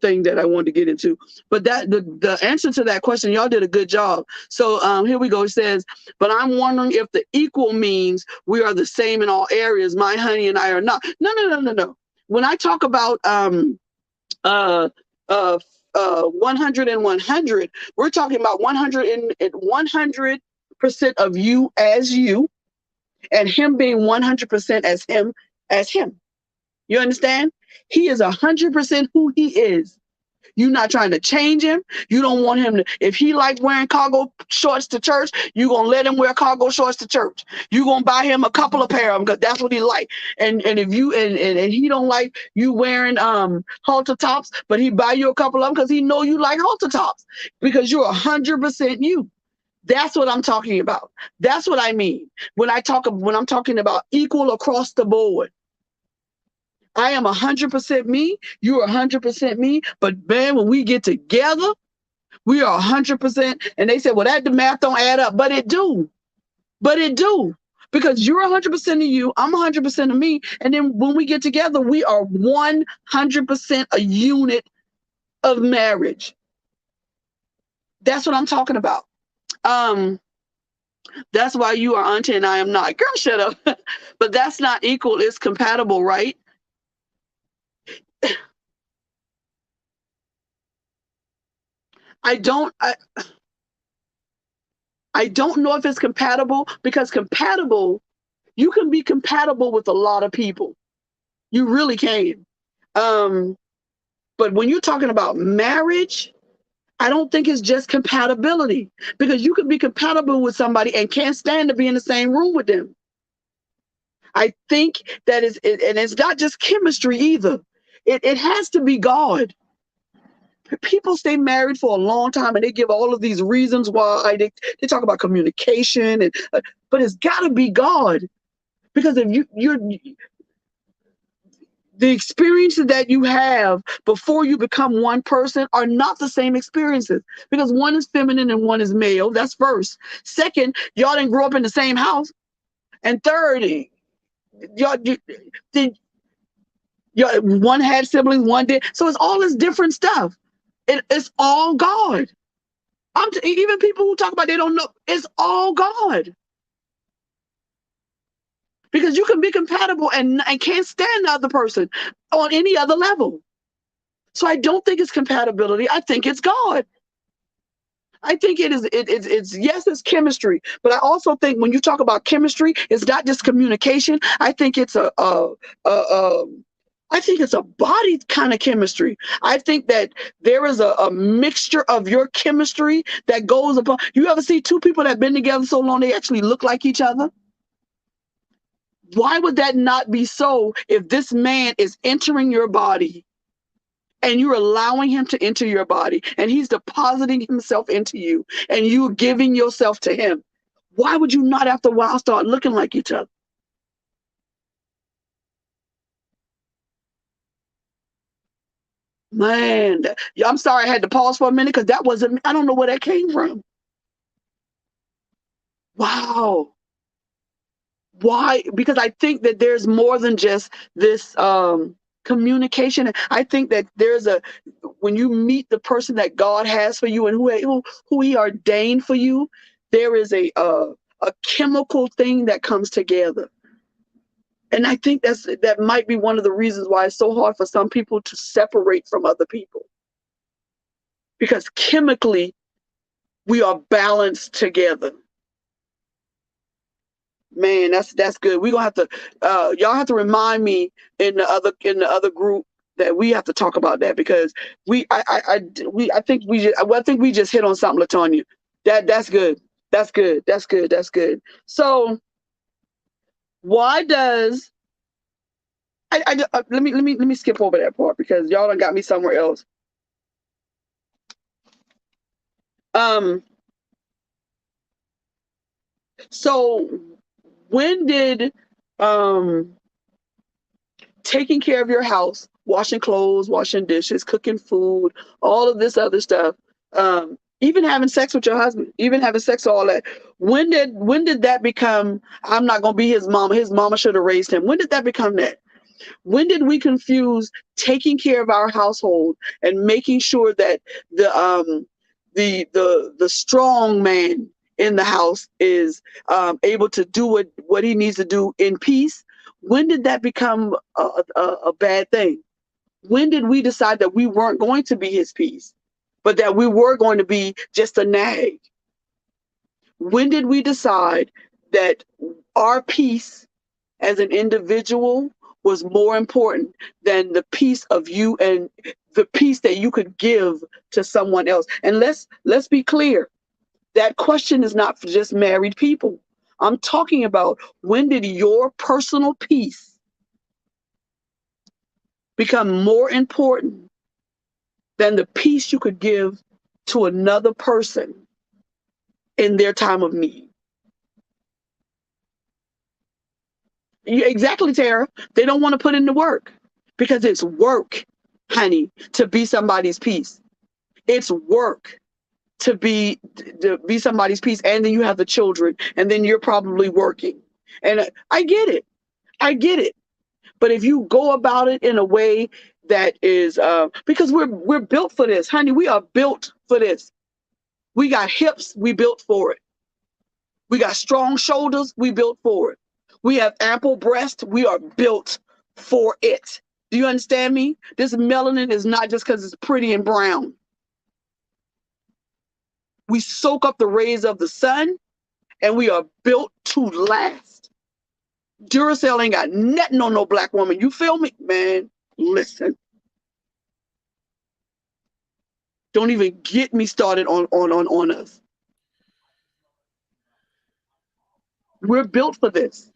thing that I wanted to get into. But the answer to that question, y'all did a good job. So here we go. It says, but I'm wondering if the equal means we are the same in all areas. My honey and I are not. No. When I talk about 100 and 100, we're talking about 100% of you as you, and him being 100% as him. You understand? He is 100% who he is. You're not trying to change him. You don't want him to, if he likes wearing cargo shorts to church, you're going to let him wear cargo shorts to church. You're going to buy him a couple of pair of them because that's what he like. And if you, and he don't like you wearing halter tops, but he buy you a couple of them because he know you like halter tops, because you're 100% you. That's what I'm talking about. That's what I mean when I'm talking about equal across the board. I am 100% me. You're 100% me. But man, when we get together, we are 100%. And they said, well, the math don't add up, but it do. Because you're 100% of you, I'm 100% of me. And then when we get together, we are 100% a unit of marriage. That's what I'm talking about. That's why you are auntie and I am not. Girl, shut up. But that's not equal. It's compatible, right? I don't know if it's compatible, because you can be compatible with a lot of people. You really can. But when you're talking about marriage, I don't think it's just compatibility, because you can be compatible with somebody and can't stand to be in the same room with them. I think that and it's not just chemistry either. It has to be God. People stay married for a long time and they give all of these reasons why. They talk about communication, but it's got to be God, because if you're the experiences that you have before you become one person are not the same experiences, because one is feminine and one is male. That's first. Second, y'all didn't grow up in the same house. And third, one had siblings, one did. So it's all this different stuff. It's all God. Even people who talk about they don't know, it's all God. Because you can be compatible and can't stand the other person on any other level. So I don't think it's compatibility. I think it's God. I think it is. It's yes, it's chemistry, but I also think when you talk about chemistry, it's not just communication. I think it's I think it's a body kind of chemistry. I think that there is a mixture of your chemistry that goes upon. You ever see two people that have been together so long they actually look like each other? Why would that not be so if this man is entering your body and you're allowing him to enter your body and he's depositing himself into you and you're giving yourself to him? Why would you not after a while start looking like each other? Man, I'm sorry I had to pause for a minute because that wasn't, I don't know where that came from. Wow. Why? Because I think that there's more than just this communication. I think that there's a, when you meet the person that God has for you and who he ordained for you, there is a chemical thing that comes together. And I think that might be one of the reasons why it's so hard for some people to separate from other people. Because chemically, we are balanced together. Man, that's good. We're gonna have to y'all have to remind me in the other group that we have to talk about that because I think we just well, I think we just hit on something, Latonya. That's good. That's good. That's good. That's good. So why does let me skip over that part because y'all done got me somewhere else. Um so when did um taking care of your house, washing clothes, washing dishes, cooking food, all of this other stuff, even having sex with your husband, even having sex, all that. When did that become? I'm not gonna be his mama. His mama should have raised him. When did that become that? When did we confuse taking care of our household and making sure that the the strong man in the house is able to do what he needs to do in peace? When did that become a bad thing? When did we decide that we weren't going to be his peace, but that we were going to be just a nag? When did we decide that our peace as an individual was more important than the peace of you and the peace that you could give to someone else? And let's be clear, that question is not for just married people. I'm talking about when did your personal peace become more important than the peace you could give to another person in their time of need? Exactly, Tara. They don't want to put in the work because it's work, honey, to be somebody's peace. It's work to be somebody's peace, and then you have the children, and then you're probably working. And I get it. I get it. But if you go about it in a way that is because we're built for this, honey. We are built for this. We got hips, we built for it. We got strong shoulders, we built for it. We have ample breast, we are built for it. Do you understand me? This melanin is not just because it's pretty and brown. We soak up the rays of the sun and we are built to last. Duracell ain't got nothing on no black woman. You feel me? Man, listen. Don't even get me started on us. We're built for this.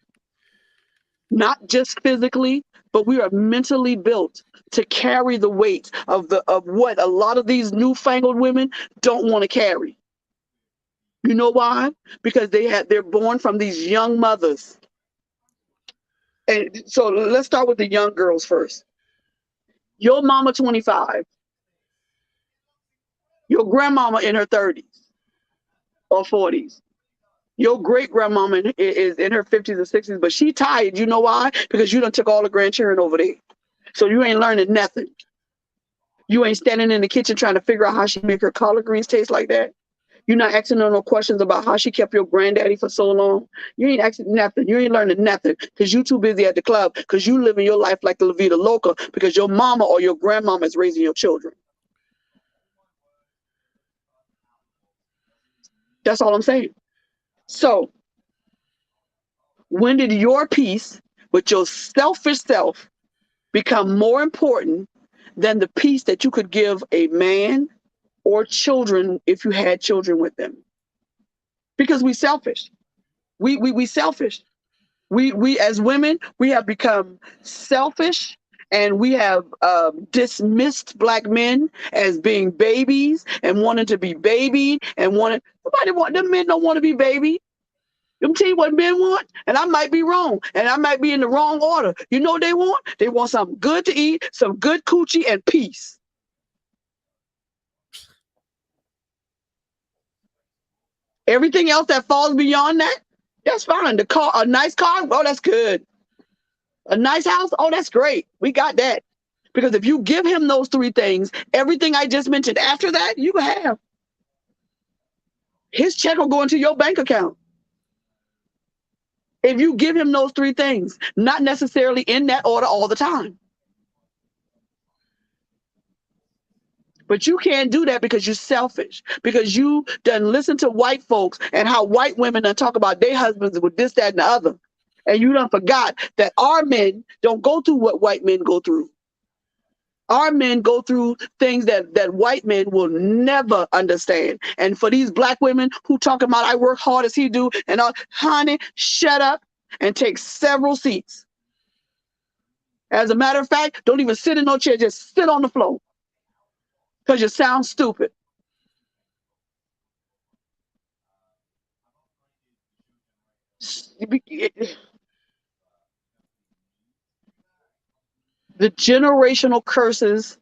Not just physically, but we are mentally built to carry the weight of what a lot of these newfangled women don't want to carry. You know why? Because they're born from these young mothers. And so let's start with the young girls first. Your mama 25, your grandmama in her 30s or 40s. Your great grandmama is in her 50s or 60s, but she tired. You know why? Because you done took all the grandchildren over there. So you ain't learning nothing. You ain't standing in the kitchen trying to figure out how she make her collard greens taste like that. You're not asking her no questions about how she kept your granddaddy for so long. You ain't asking nothing. You ain't learning nothing because you too busy at the club because you living your life like the La Vida Loca because your mama or your grandmama is raising your children. That's all I'm saying. So when did your peace with your selfish self become more important than the peace that you could give a man or children if you had children with them. Because we selfish. We selfish. We as women, we have become selfish, and we have dismissed black men as being babies and wanting to be babied and wanting. Nobody want them men don't want to be babied. Let me tell you what men want, and I might be wrong, and I might be in the wrong order. You know what they want? They want something good to eat, some good coochie, and peace. Everything else that falls beyond that, that's fine. The car, a nice car, oh, that's good. A nice house, oh, that's great. We got that. Because if you give him those three things, everything I just mentioned after that, you can have. His check will go into your bank account. If you give him those three things, not necessarily in that order all the time. But you can't do that because you're selfish, because you done listen to white folks and how white women done talk about their husbands with this, that, and the other. And you done forgot that our men don't go through what white men go through. Our men go through things that white men will never understand. And for these black women who talk about I work hard as he do and all, honey, shut up and take several seats. As a matter of fact, don't even sit in no chair, just sit on the floor because you sound stupid. The generational curses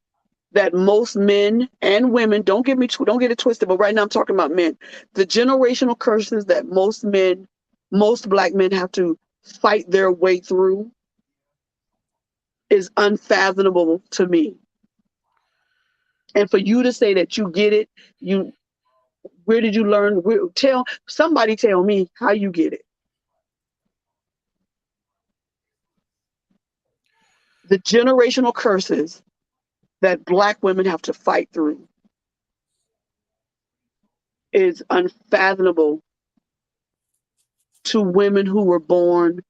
that most men and women, don't get it twisted, but right now I'm talking about men. The generational curses that most black men have to fight their way through is unfathomable to me. And for you to say that you get it, you where did you learn? Tell me how you get it. The generational curses that black women have to fight through is unfathomable to women who were born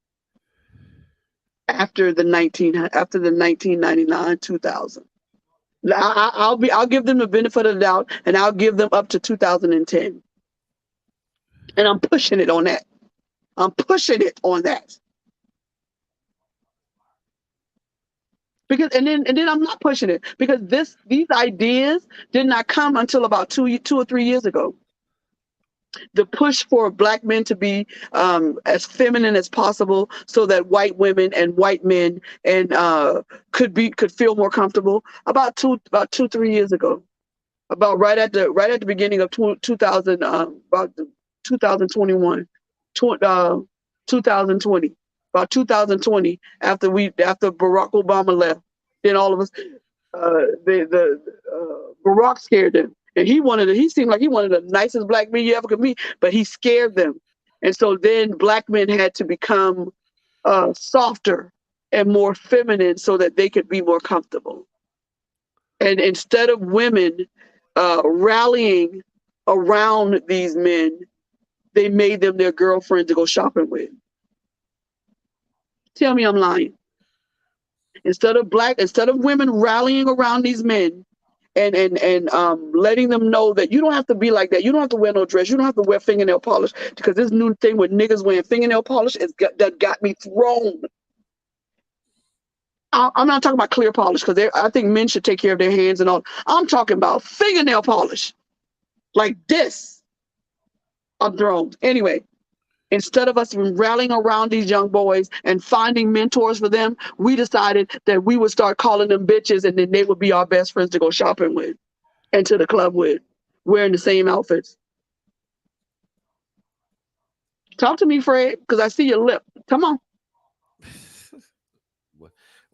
after the 1999 2000. I'll give them the benefit of the doubt, and I'll give them up to 2010. And I'm pushing it on that. I'm pushing it on that. Because and then I'm not pushing it because these ideas did not come until about 2 or 3 years ago. The push for black men to be as feminine as possible so that white women and white men and could feel more comfortable about 2 3 years ago, about right at the beginning of 2000, about 2021, 2020, about 2020, after Barack Obama left. Then all of us, the Barack scared them, and he seemed like he wanted the nicest black men you ever could meet, but he scared them, and so then black men had to become softer and more feminine so that they could be more comfortable. And instead of women rallying around these men, they made them their girlfriend to go shopping with. Tell me I'm lying. Instead of women rallying around these men and letting them know that you don't have to be like that. You don't have to wear no dress. You don't have to wear fingernail polish, because this new thing with niggas wearing fingernail polish that got me thrown. I'm not talking about clear polish, because I think men should take care of their hands and all. I'm talking about fingernail polish like this. I'm thrown. Anyway, instead of us rallying around these young boys and finding mentors for them, we decided that we would start calling them bitches, and then they would be our best friends to go shopping with and to the club with, wearing the same outfits. Talk to me, Fred, because I see your lip. Come on.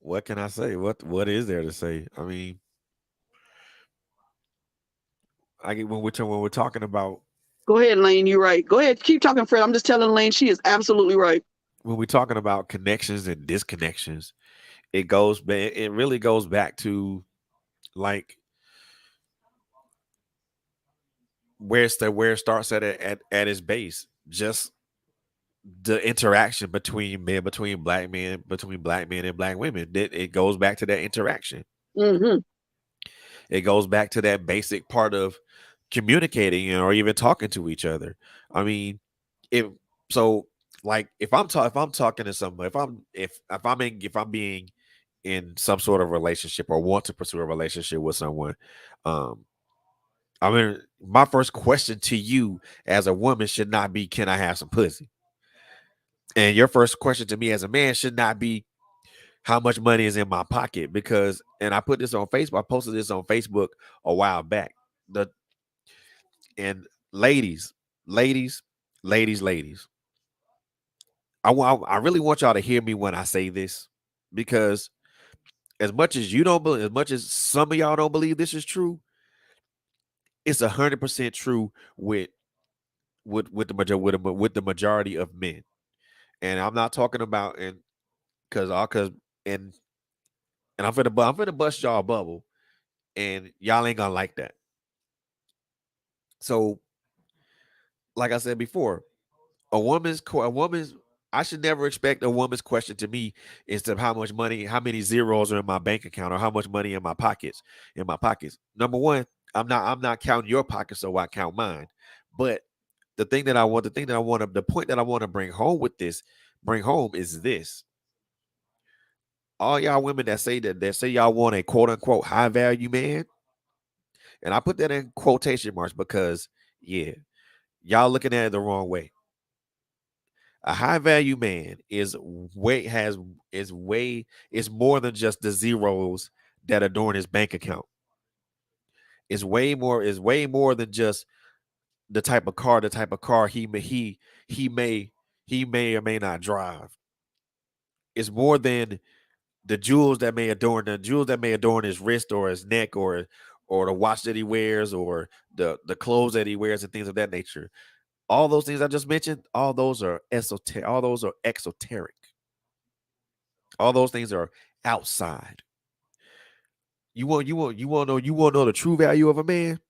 What can I say? What is there to say? I mean, I get when we're talking about Go ahead, Lane. You're right. Go ahead. Keep talking, Fred. I'm just telling Lane she is absolutely right. when we're talking about connections and disconnections, it really goes back to, like, where it starts at its base. Just the interaction between black men and black women. It goes back to that interaction. Mm-hmm. It goes back to that basic part of communicating or even talking to each other. I mean, if so, like if I'm talking to someone, if I'm being in some sort of relationship or want to pursue a relationship with someone, um, I mean, my first question to you as a woman should not be, "Can I have some pussy?" And your first question to me as a man should not be, "How much money is in my pocket?" Because, and I put this on Facebook, I posted this on Facebook a while back. The and ladies, ladies, ladies, I really want y'all to hear me when I say this, because as much as you don't believe, as much as some of y'all don't believe this is true, it's 100% true with the majority of men. And I'm not talking about, and because and I'm finna bust y'all bubble, and y'all ain't gonna like that. So, like I said before, a woman's I should never expect a woman's question to me is to how much money, how many zeros are in my bank account, or how much money in my pockets. Number one, I'm not counting your pockets, so I count mine. But the point that I want to bring home is this: all y'all women that say y'all want a quote unquote high value man, and I put that in quotation marks because, yeah, y'all looking at it the wrong way. A high value man is more than just the zeros that adorn his bank account. Is way more than just the type of car he may he may or may not drive. It's more than the jewels that may adorn his wrist or his neck, or the watch that he wears, or the clothes that he wears, and things of that nature. All those things I just mentioned, all those are exoteric. All those things are outside. You want to know the true value of a man?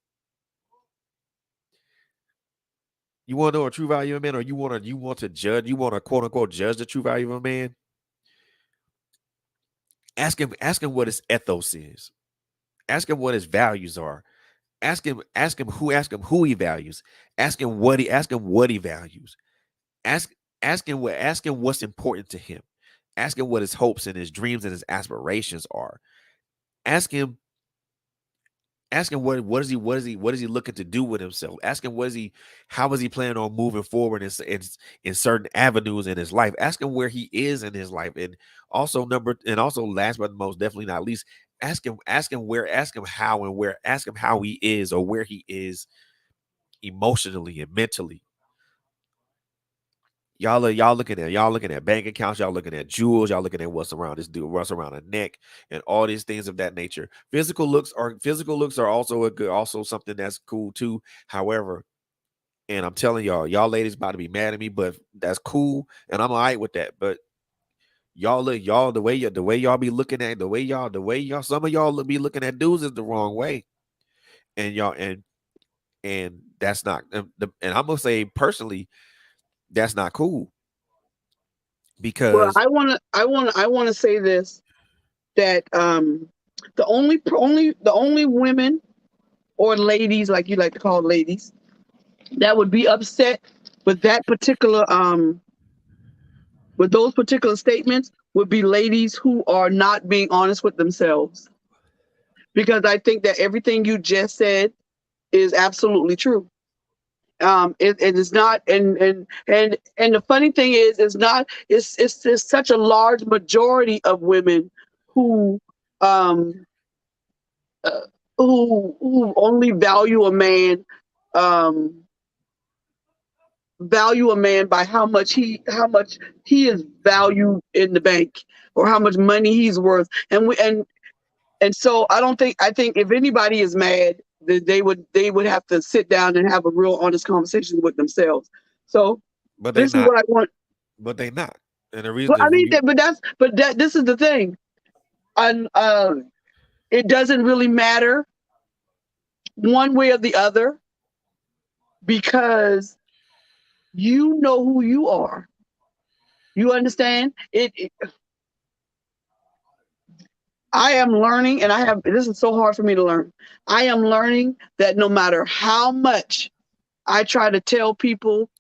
You want to know a true value of a man, or you want to quote unquote judge the true value of a man? Ask him what his ethos is. Ask him what his values are. Ask him who he values. Ask him what he values. Ask ask him what's important to him. Ask him what his hopes and his dreams and his aspirations are. Ask him Ask him what is he looking to do with himself. Ask him how is he planning on moving forward in certain avenues in his life. Ask him where he is in his life, and also last but most definitely not least, ask him how and where ask him how he is, or where he is emotionally and mentally. Y'all looking at bank accounts, y'all looking at jewels, y'all looking at what's around the neck, and all these things of that nature. Physical looks are also something that's cool too. However, and I'm telling y'all ladies about to be mad at me, but that's cool, and I'm all right with that. But y'all the way y'all be looking at the way y'all some of y'all be looking at dudes is the wrong way, and y'all and that's not and I'm gonna say personally, that's not cool, Well, because I want to say this, that the only women or ladies, like you like to call ladies, that would be upset with that particular with those particular statements would be ladies who are not being honest with themselves. Because I think that everything you just said is absolutely true. It is not, and the funny thing is, it's not. It's such a large majority of women who um uh, who only um value a man by how much he is valued in the bank, or how much money he's worth. And so I think if anybody is mad, they would have to sit down and have a real honest conversation with themselves. So but they this is not. what I want. But they not. And the reason Well, I if mean, you but that this is the thing. And it doesn't really matter one way or the other, because you know who you are. You understand? I am learning, and this is so hard for me to learn. I am learning that no matter how much I try to tell people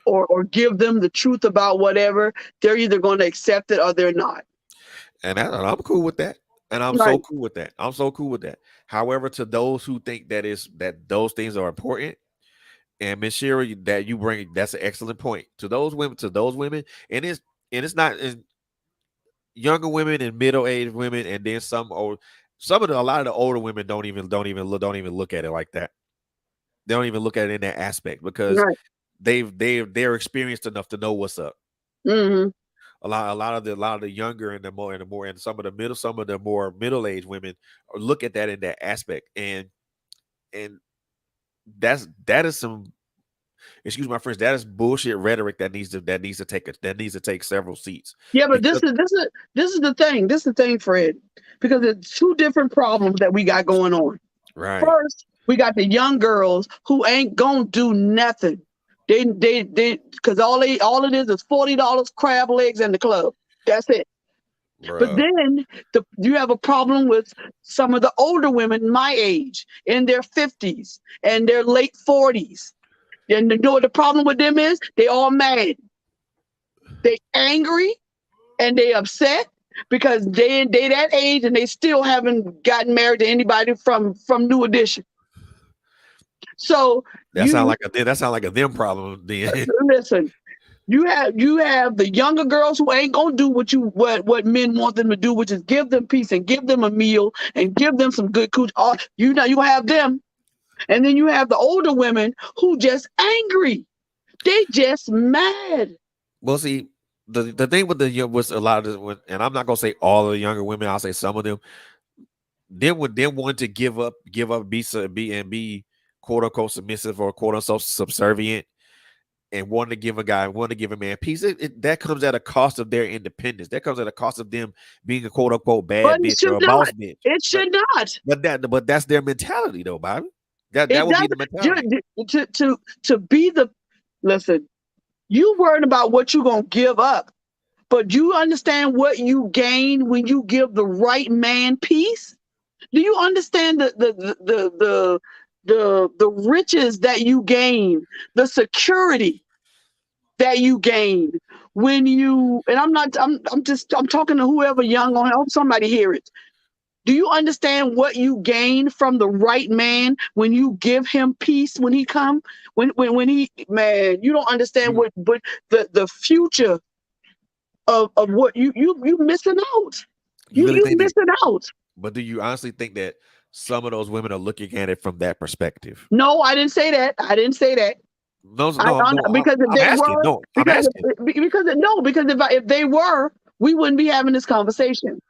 or give them the truth about whatever, they're either going to accept it or they're not. And I'm cool with that. And I'm so Right. cool with that. I'm so cool with that. However, to those who think that those things are important, and Miss Shira, that you bring, that's an excellent point. To those women, and it's not younger women and middle-aged women, and then a lot of the older women don't even look at it like that. They don't even look at it in that aspect because Right. they're experienced enough to know what's up. Hmm. A lot of the younger and some of the more middle-aged women look at that in that aspect, and that is some, excuse my French, that is bullshit rhetoric that needs to take several seats Yeah, but because this is the thing. This is the thing, Fred, because it's two different problems that we got going on. right, First, we got the young girls who ain't gonna do nothing. Because all it is $40 crab legs in the club. That's it. But bruh. then you have a problem with some of the older women my age in their 50s and their late 40s. And you know what the problem with them is? They all mad. They angry and they upset because they that age and they still haven't gotten married to anybody from New Edition. So you That sound like a them problem then. listen. You have the younger girls who ain't gonna do what men want them to do, which is give them peace and give them a meal and give them some good cooch. You know you have them, and then you have the older women who just angry. They just mad. Well, see, the thing with with a lot of and I'm not gonna say all of the younger women, I'll say some of them. Then want to give up, be quote unquote submissive or quote unquote subservient, and want to give a man peace. That comes at a cost of their independence. That comes at a cost of them being a quote unquote But bad it bitch or should a not. boss bitch. It But should not. that's their mentality though, Bobby. That It would be doesn't. the mentality. To be the listen. You worried about what you gonna give up, but do you understand what you gain when you give the right man peace? Do you understand the riches that you gain, the security that you gain when you, and I'm talking to whoever young on, I hope somebody hear it. Do you understand what you gain from the right man when you give him peace when he come? When he, man, you don't understand You what the future of what you missing out. you You really you think that? missing out. But do you honestly think that some of those women are looking at it from that perspective? No, I didn't say that. I didn't say that. No, no, no. Because if I'm they asking. were, No, I'm asking. because if they were, we wouldn't be having this conversation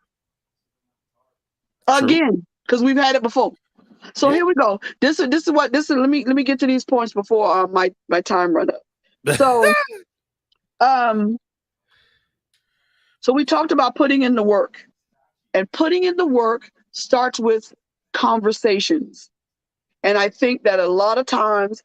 True. again because we've had it before. So Yeah. here we go. Let me get to these points before my time run up. So um so we talked about putting in the work, and putting in the work starts with conversations. And I think that a lot of times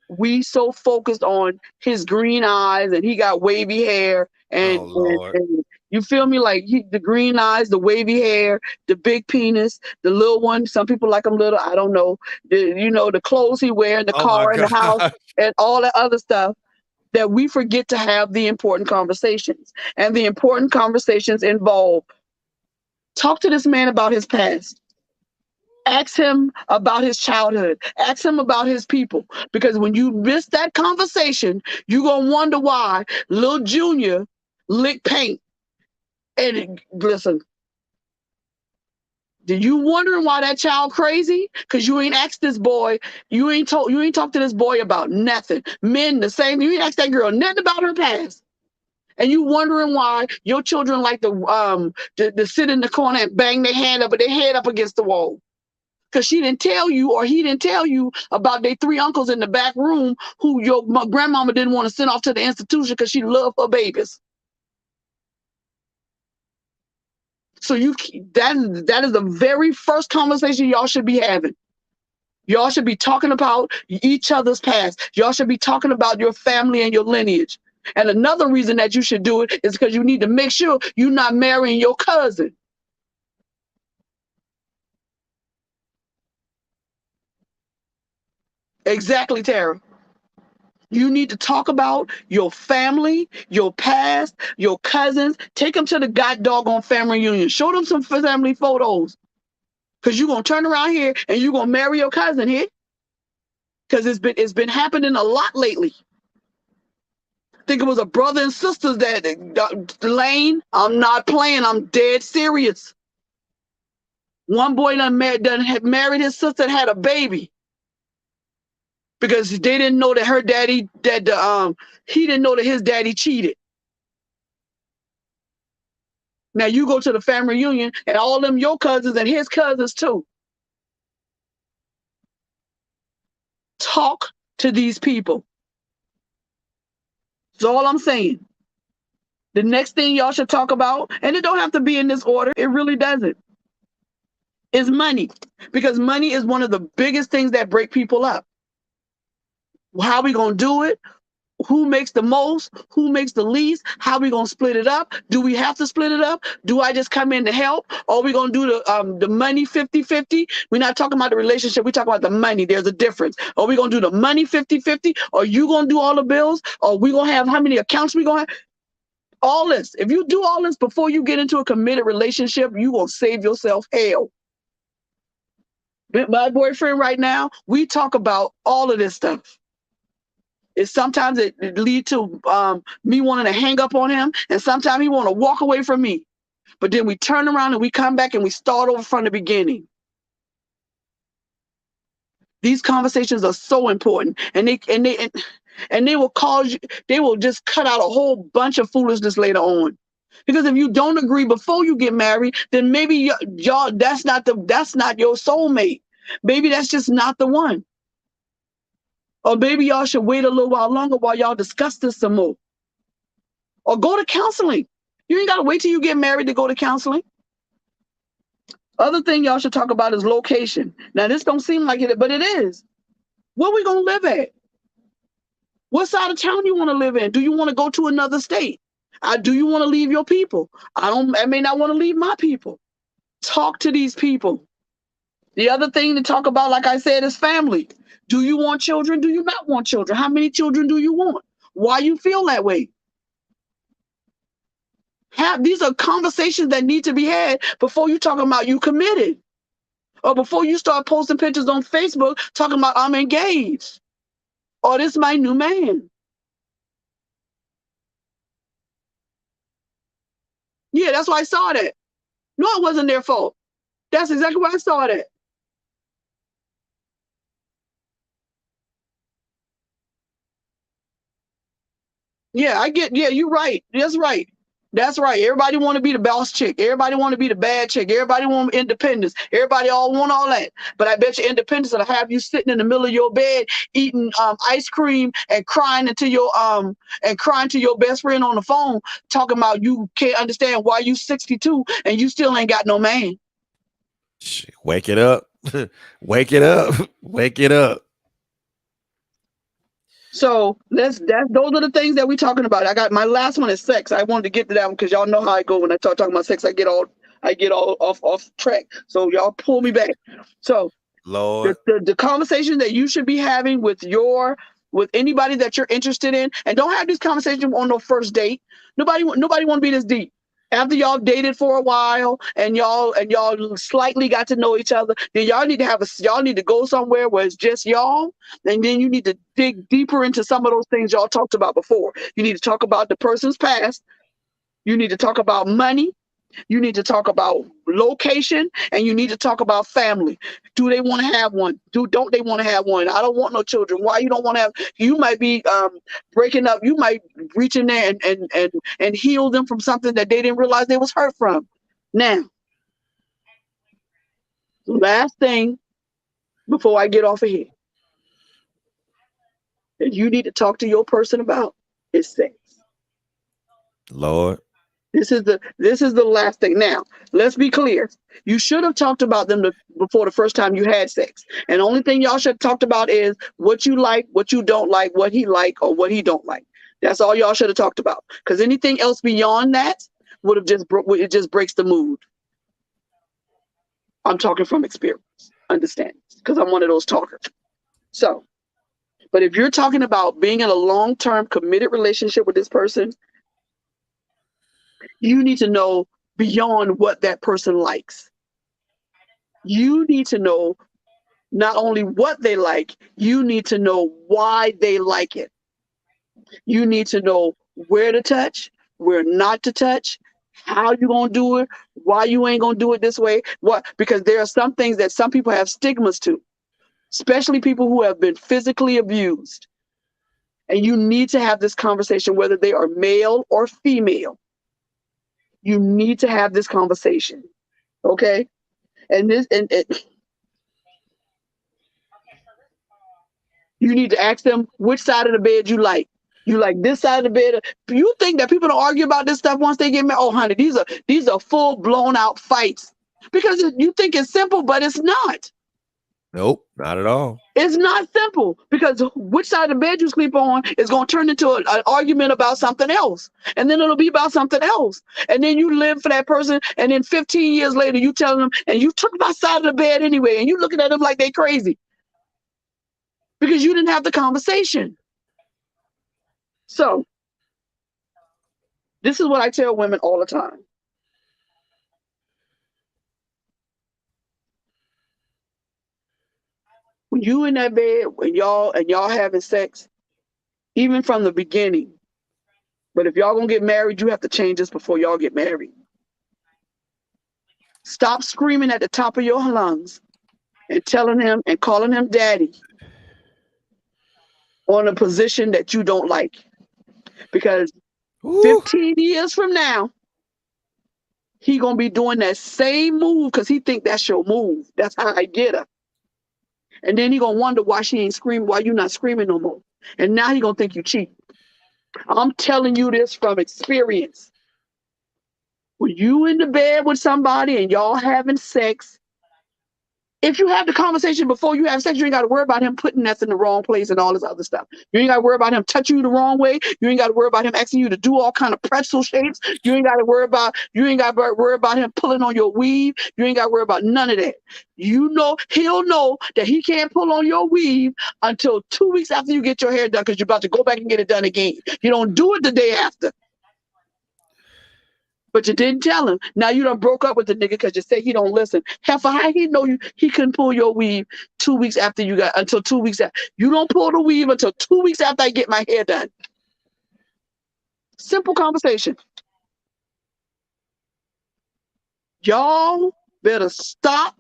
we so focused on his green eyes and he got wavy hair Oh and, Lord. and you feel me, like the green eyes, the wavy hair, the big penis, the little one. Some people like him little. I don't know. The clothes he wear in the Oh my car, in the house, God. and all that other stuff. That we forget to have the important conversations, and the important conversations involve talk to this man about his past. Ask him about his childhood. Ask him about his people. Because when you miss that conversation, you're going to wonder why little Junior licked paint. And listen, did you wondering why that child crazy? Because you ain't asked this boy, you ain't talked to this boy about nothing. Men, the same, you ain't asked that girl nothing about her past. And you wondering why your children like to sit in the corner and bang their head up against the wall. Because she didn't tell you or he didn't tell you about their three uncles in the back room who your grandmama didn't want to send off to the institution because she loved her babies. So that is the very first conversation y'all should be having. Y'all should be talking about each other's past. Y'all should be talking about your family and your lineage. And another reason that you should do it is because you need to make sure you're not marrying your cousin. Exactly, Tara. You need to talk about your family, your past, your cousins. Take them to the god doggone family reunion. Show them some family photos. Because you're going to turn around here and you're going to marry your cousin here. Because it's been happening a lot lately. I think it was a brother and sisters that Lane, I'm not playing. I'm dead serious. One boy had married his sister and had a baby. Because they didn't know that he didn't know that his daddy cheated. Now you go to the family reunion and all them your cousins and his cousins too. Talk to these people. That's all I'm saying. The next thing y'all should talk about, and it don't have to be in this order, it really doesn't, is money. Because money is one of the biggest things that break people up. How are we going to do it? Who makes the most? Who makes the least? How are we going to split it up? Do we have to split it up? Do I just come in to help? Or are we going to do the money 50-50? We're not talking about the relationship. We're talking about the money. There's a difference. Are we going to do the money 50-50? Or you going to do all the bills? Or we going to have how many accounts we going to have? All this. If you do all this before you get into a committed relationship, you will save yourself hell. With my boyfriend right now, we talk about all of this stuff. Sometimes it leads to me wanting to hang up on him, and sometimes he want to walk away from me. But then we turn around and we come back and we start over from the beginning. These conversations are so important, and they will cause you. They will just cut out a whole bunch of foolishness later on. Because if you don't agree before you get married, then maybe y'all that's not your soulmate. Maybe that's just not the one. Or maybe y'all should wait a little while longer while y'all discuss this some more. Or go to counseling. You ain't got to wait till you get married to go to counseling. Other thing y'all should talk about is location. Now, this don't seem like it, but it is. Where we going to live at? What side of town you want to live in? Do you want to go to another state? Do you want to leave your people? I may not want to leave my people. Talk to these people. The other thing to talk about, like I said, is family. Do you want children? Do you not want children? How many children do you want? Why you feel that way? These are conversations that need to be had before you talking about you committed. Or before you start posting pictures on Facebook talking about I'm engaged. Or this is my new man. Yeah, that's why I saw that. No, it wasn't their fault. That's exactly why I saw that. Yeah, you're right. That's right. That's right. Everybody want to be the boss chick. Everybody want to be the bad chick. Everybody want independence. Everybody all want all that. But I bet you independence will have you sitting in the middle of your bed eating ice cream and crying to your best friend on the phone, talking about you can't understand why you 62 and you still ain't got no man. Wake it up. Wake it up. Wake it up. So those are the things that we're talking about. I got my last one is sex. I wanted to get to that one because y'all know how I go when I start talking about sex. I get all off track. So y'all pull me back. So Lord, the conversation that you should be having with anybody that you're interested in, and don't have this conversation on no first date. Nobody want to be this deep. After y'all dated for a while and y'all slightly got to know each other, then y'all need to go somewhere where it's just y'all, and then you need to dig deeper into some of those things y'all talked about before. You need to talk about the person's past. You need to talk about money. You need to talk about location, and you need to talk about family. Do they want to have one? Don't they want to have one? I don't want no children. Why you don't want to have? You might be breaking up. You might reach in there and heal them from something that they didn't realize they was hurt from. Now, last thing before I get off of here, that you need to talk to your person about is sex. Lord. This is the last thing. Now, let's be clear. You should have talked about them before the first time you had sex. And the only thing y'all should have talked about is what you like, what you don't like, what he like, or what he don't like. That's all y'all should have talked about. Because anything else beyond that would have it just breaks the mood. I'm talking from experience, understand? Because I'm one of those talkers. So, but if you're talking about being in a long-term committed relationship with this person, you need to know beyond what that person likes. You need to know not only what they like, you need to know why they like it. You need to know where to touch, where not to touch, how you gonna do it, why you ain't gonna do it this way. What? Because there are some things that some people have stigmas to, especially people who have been physically abused. And you need to have this conversation, whether they are male or female. You need to have this conversation. Okay? And you need to ask them which side of the bed you like. You like this side of the bed. You think that people don't argue about this stuff once they get married? Oh, honey, these are full blown out fights because you think it's simple, but it's not. Nope, not at all. It's not simple because which side of the bed you sleep on is going to turn into an argument about something else. And then it'll be about something else. And then you live for that person. And then 15 years later, you tell them, and you took my side of the bed anyway. And you looking at them like they crazy because you didn't have the conversation. So this is what I tell women all the time. When you in that bed, when y'all having sex, even from the beginning, but if y'all gonna get married, you have to change this before y'all get married. Stop screaming at the top of your lungs and telling him and calling him daddy on a position that you don't like. Because Woo. 15 years from now, he gonna be doing that same move because he think that's your move. That's how I get her. And then he gonna wonder why she ain't screaming, why you not screaming no more. And now he gonna think you cheat. I'm telling you this from experience. When you in the bed with somebody and y'all having sex, if you have the conversation before you have sex, you ain't got to worry about him putting us in the wrong place and all this other stuff. You ain't got to worry about him touching you the wrong way. You ain't got to worry about him asking you to do all kind of pretzel shapes. You ain't got to worry about him pulling on your weave. You ain't got to worry about none of that. You know, he'll know that he can't pull on your weave until 2 weeks after you get your hair done because you're about to go back and get it done again. You don't do it the day after. But you didn't tell him. Now you done broke up with the nigga because you say he don't listen. Heifer, how he know he couldn't pull your weave 2 weeks after until 2 weeks after. You don't pull the weave until 2 weeks after I get my hair done. Simple conversation. Y'all better stop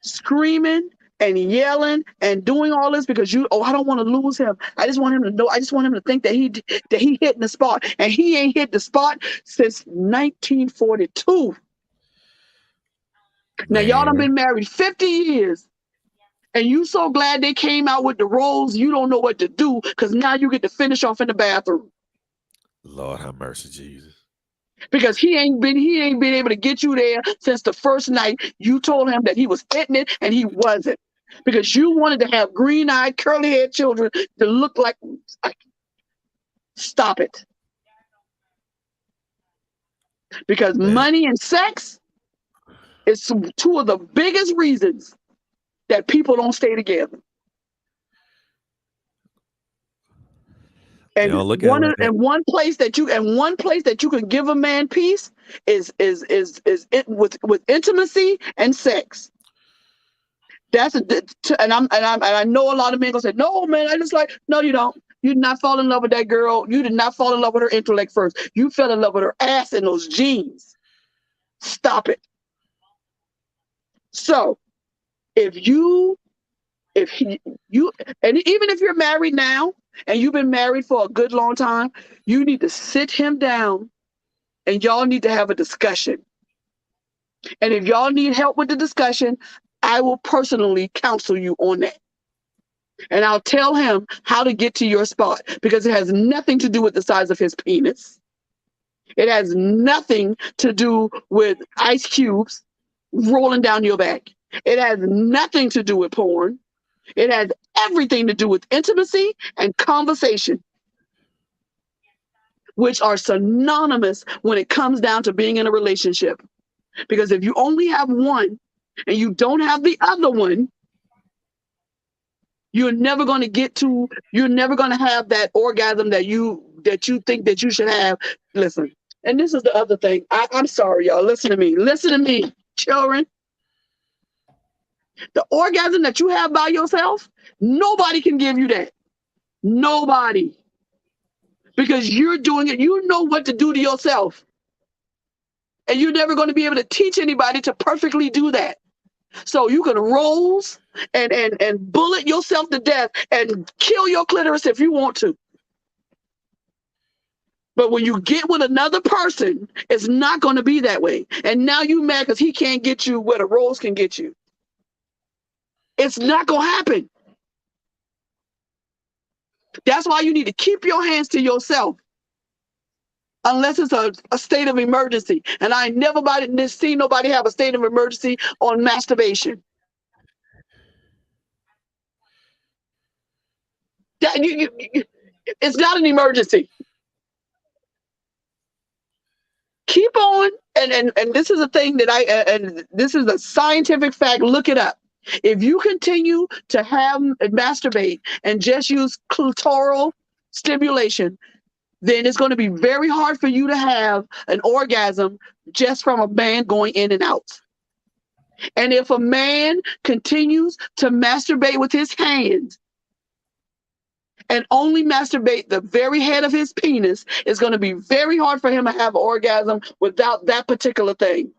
screaming and yelling and doing all this because I don't want to lose him. I just want him to know. I just want him to think that he hit the spot, and he ain't hit the spot since 1942. Now y'all done been married 50 years, and you so glad they came out with the roles. You don't know what to do because now you get to finish off in the bathroom. Lord have mercy, Jesus. Because he ain't been able to get you there since the first night you told him that he was hitting it and he wasn't. Because you wanted to have green-eyed, curly-haired children to look like. Stop it. Because money and sex is two of the biggest reasons that people don't stay together. And one place that you can give a man peace is with intimacy and sex. And I know a lot of men gonna say, no, man, no, you don't. You did not fall in love with that girl. You did not fall in love with her intellect first. You fell in love with her ass and those jeans. Stop it. So and even if you're married now and you've been married for a good long time, you need to sit him down and y'all need to have a discussion. And if y'all need help with the discussion, I will personally counsel you on that. And I'll tell him how to get to your spot because it has nothing to do with the size of his penis. It has nothing to do with ice cubes rolling down your back. It has nothing to do with porn. It has everything to do with intimacy and conversation. which are synonymous when it comes down to being in a relationship. Because if you only have one and you don't have the other one, you're never going to have that orgasm that you think that you should have. Listen, and this is the other thing. I'm sorry, y'all. Listen to me, children. The orgasm that you have by yourself, nobody can give you that. Nobody. Because you're doing it. You know what to do to yourself. And you're never going to be able to teach anybody to perfectly do that. So you can rose and bullet yourself to death and kill your clitoris if you want to. But when you get with another person, it's not going to be that way. And now you mad because he can't get you where the rose can get you. It's not going to happen. That's why you need to keep your hands to yourself. Unless it's a state of emergency. And I never seen nobody have a state of emergency on masturbation. That, it's not an emergency. Keep on, and this is a thing that and this is a scientific fact. Look it up. If you continue to have masturbate and just use clitoral stimulation, then it's going to be very hard for you to have an orgasm just from a man going in and out. And if a man continues to masturbate with his hands and only masturbate the very head of his penis, it's going to be very hard for him to have an orgasm without that particular thing.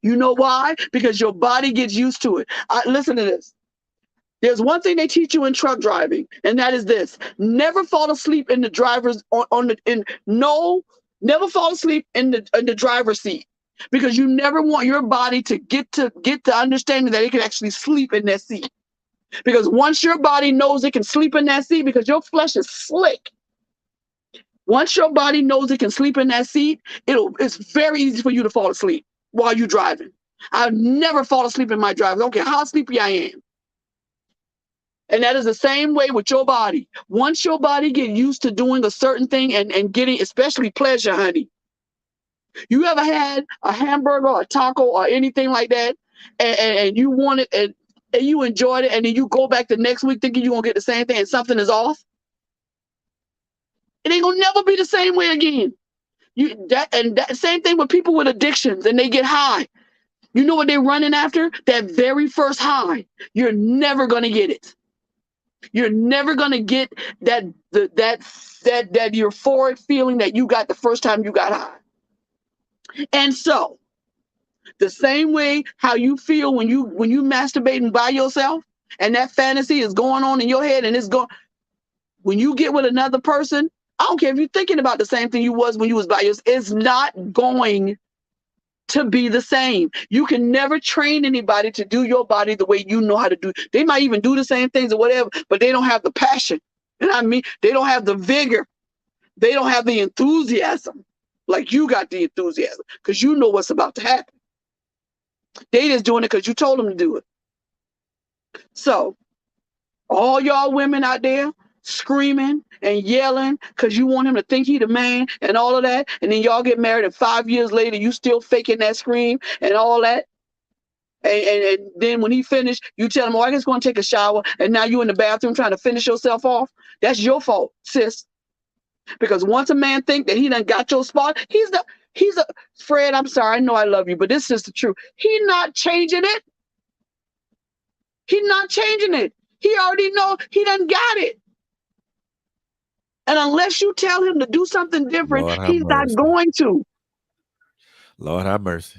You know why? Because your body gets used to it. Listen to this. There's one thing they teach you in truck driving, and that is this: never fall asleep in the driver's never fall asleep in the driver's seat, because you never want your body to get the understanding that it can actually sleep in that seat. Because once your body knows it can sleep in that seat, because your flesh is slick, once your body knows it can sleep in that seat, it's very easy for you to fall asleep while you're driving. I've never fallen asleep in my drive. I don't care how sleepy I am. And that is the same way with your body. Once your body get used to doing a certain thing and getting, especially pleasure, honey. You ever had a hamburger or a taco or anything like that, and you want it and you enjoyed it, and then you go back the next week thinking you're going to get the same thing and something is off? It ain't going to never be the same way again. That same thing with people with addictions, and they get high. You know what they're running after? That very first high. You're never going to get it. You're never going to get that euphoric feeling that you got the first time you got high. And so, the same way how you feel when you masturbating by yourself, and that fantasy is going on in your head, and it's going, when you get with another person, I don't care if you're thinking about the same thing you was when you was by yourself, it's not going to be the same. You can never train anybody to do your body the way you know how to do. They might even do the same things or whatever, but they don't have the passion. And I mean, they don't have the vigor. They don't have the enthusiasm like you got the enthusiasm, because you know what's about to happen. They just doing it because you told them to do it. So, all y'all women out there screaming and yelling because you want him to think he the man and all of that, and then y'all get married and 5 years later you still faking that scream and all that, and then when he finished, you tell him, oh, I just going to take a shower, and now you in the bathroom trying to finish yourself off. That's your fault, sis. Because once a man think that he done got your spot, he's a Fred, I'm sorry, I know I love you, but this is the truth. He not changing it. He not changing it. He already know he done got it. And unless you tell him to do something different, he's not going to. Lord have mercy.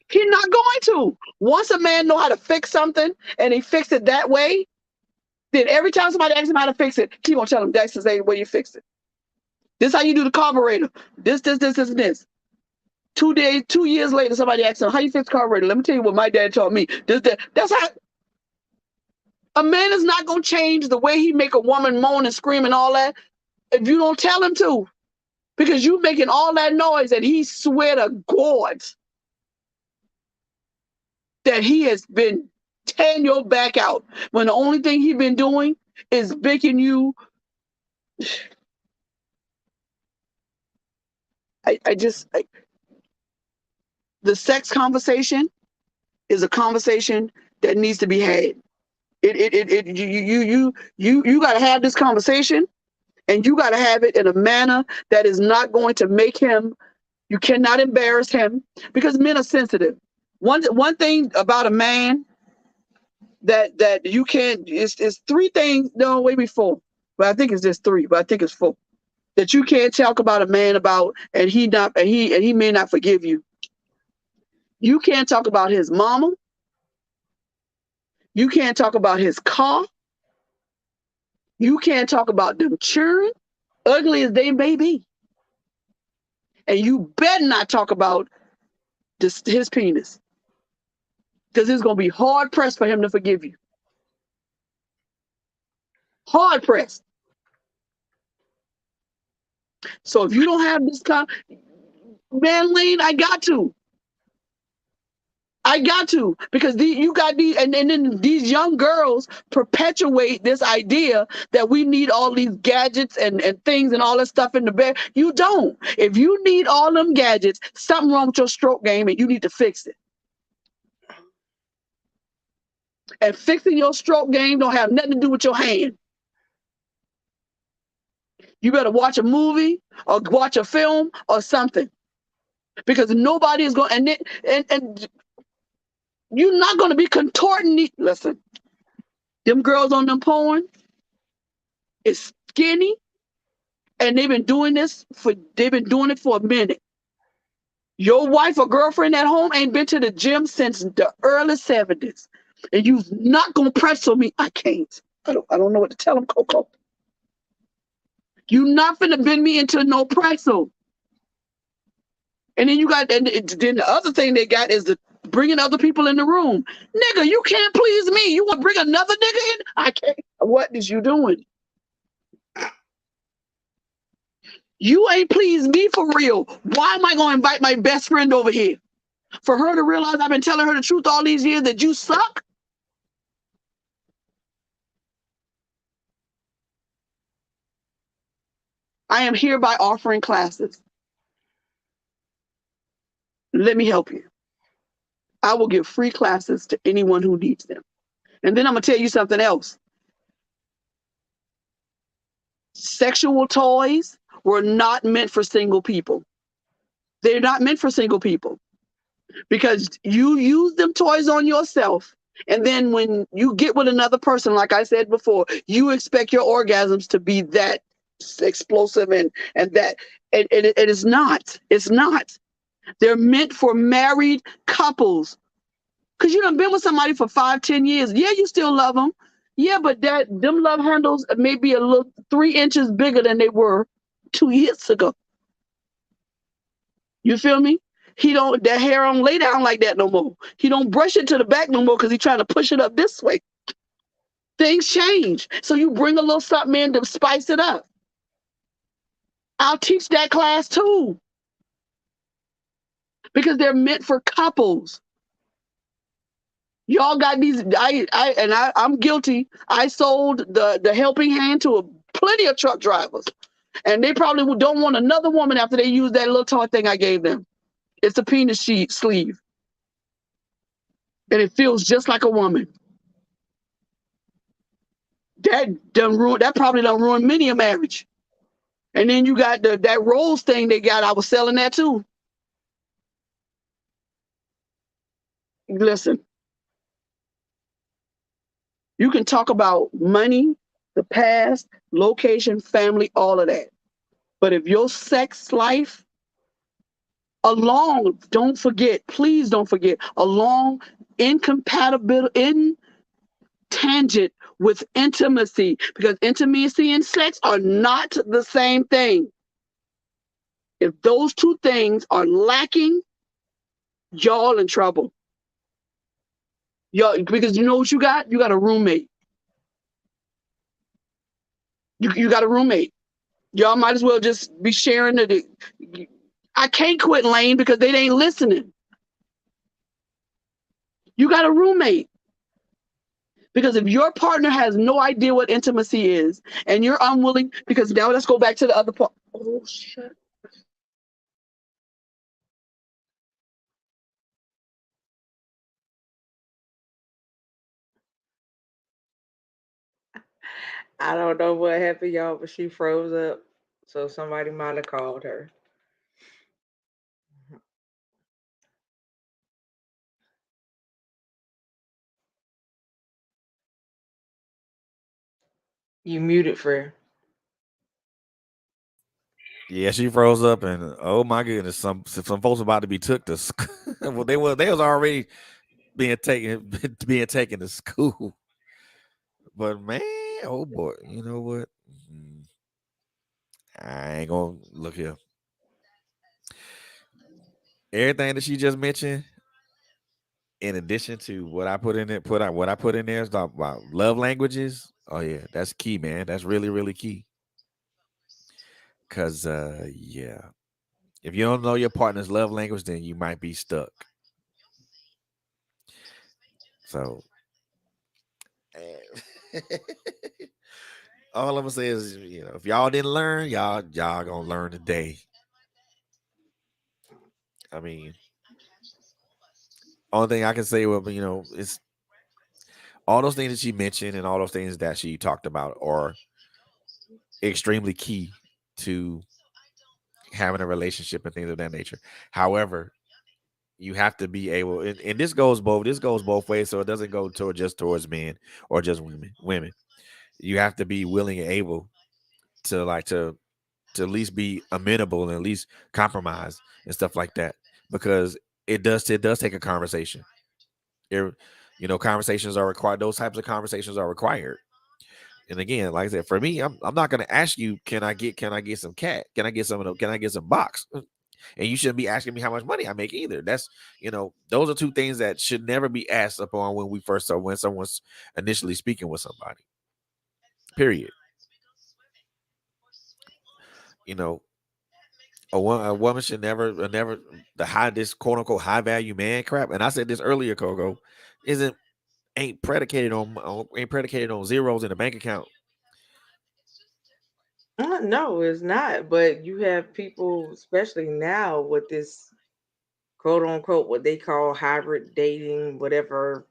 He's not going to. Once a man know how to fix something and he fix it that way, then every time somebody asks him how to fix it, he gonna tell him that's the same way you fix it. This is how you do the carburetor. This, and this. 2 years later, somebody asks him, how you fix the carburetor? Let me tell you what my dad taught me. That's how. A man is not gonna change the way he make a woman moan and scream and all that if you don't tell him to. Because you making all that noise and he swear to God that he has been tearing your back out when the only thing he been doing is making you The sex conversation is a conversation that needs to be had. You got to have this conversation, and you got to have it in a manner that is not going to make him. You cannot embarrass him, because men are sensitive. One thing about a man that you can't is three things. No, maybe four, but I think it's just three. But I think it's four that you can't talk about a man about, and he may not forgive you. You can't talk about his mama. You can't talk about his car. You can't talk about them children, ugly as they may be. And you better not talk about his penis, because it's going to be hard pressed for him to forgive you. Hard pressed. So if you don't have this man, Lane, I got to. Because you got these, and then these young girls perpetuate this idea that we need all these gadgets and things and all that stuff in the bed. You don't. If you need all them gadgets, something wrong with your stroke game, and you need to fix it. And fixing your stroke game don't have nothing to do with your hand. You better watch a movie or watch a film or something, because nobody is going. And you're not going to be contorting. Listen, them girls on them porn is skinny, and they've been doing it for a minute. Your wife or girlfriend at home ain't been to the gym since the early 70s, and you's not gonna pretzel me. I can't. I don't know what to tell them, Coco. You not finna bend me into no pretzel. And then then the other thing they got is bringing other people in the room. Nigga, you can't please me. You want to bring another nigga in? I can't. What is you doing? You ain't pleased me for real. Why am I going to invite my best friend over here? For her to realize I've been telling her the truth all these years that you suck? I am hereby offering classes. Let me help you. I will give free classes to anyone who needs them. And then I'm going to tell you something else. Sexual toys were not meant for single people. They're not meant for single people, because you use them toys on yourself. And then when you get with another person, like I said before, you expect your orgasms to be that explosive and that. And it is not. It's not. They're meant for married couples. Because you done been with somebody for 5-10 years. Yeah, you still love them. Yeah, but them love handles may be a little 3 inches bigger than they were 2 years ago. You feel me? That hair don't lay down like that no more. He don't brush it to the back no more because he's trying to push it up this way. Things change. So you bring a little something in to spice it up. I'll teach that class too. Because they're meant for couples. Y'all got these, I'm guilty. I sold the helping hand to plenty of truck drivers. And they probably don't want another woman after they use that little toy thing I gave them. It's a penis sleeve. And it feels just like a woman. That probably done ruined many a marriage. And then you got that rose thing they got. I was selling that too. Listen, you can talk about money, the past, location, family, all of that. But if your sex life don't forget, please don't forget, in tangent with intimacy, because intimacy and sex are not the same thing. If those two things are lacking, y'all in trouble. Because you know what you got? You got a roommate. You got a roommate. Y'all might as well just be sharing it. I can't quit Lane because they ain't listening. You got a roommate. Because if your partner has no idea what intimacy is, and you're unwilling, because now let's go back to the other part. Oh, shit. I don't know what happened, y'all, but she froze up. So somebody might have called her. You muted, Freya. Yeah, she froze up, and oh my goodness, some folks about to be took to school. Well, they was already being taken being taken to school. But man, oh boy, you know what? Mhm. I ain't gonna look here. Everything that she just mentioned, in addition to what I put in it, what I put in there is about love languages. Oh yeah, that's key, man. That's really, really key. Cause yeah. If you don't know your partner's love language, then you might be stuck. So all I'm gonna say is, if y'all didn't learn, y'all gonna learn today. I mean, only thing I can say, well, it's all those things that she mentioned and all those things that she talked about are extremely key to having a relationship and things of that nature. However, you have to be able, and this goes both ways, so it doesn't go toward just towards men or just women. You have to be willing and able to at least be amenable and at least compromise and stuff like that, because it does take a conversation. It, conversations are required. Those types of conversations are required. And again, like I said, for me, I'm not gonna ask you, can I get some cat? Can I get some of them? Can I get some box? And you shouldn't be asking me how much money I make either. That's those are two things that should never be asked upon when someone's initially speaking with somebody. Period. You know, a woman should never this quote unquote high value man crap. And I said this earlier, Coco, isn't ain't predicated on zeros in a bank account. No, it's not. But you have people, especially now with this quote unquote what they call hybrid dating, Man, whatever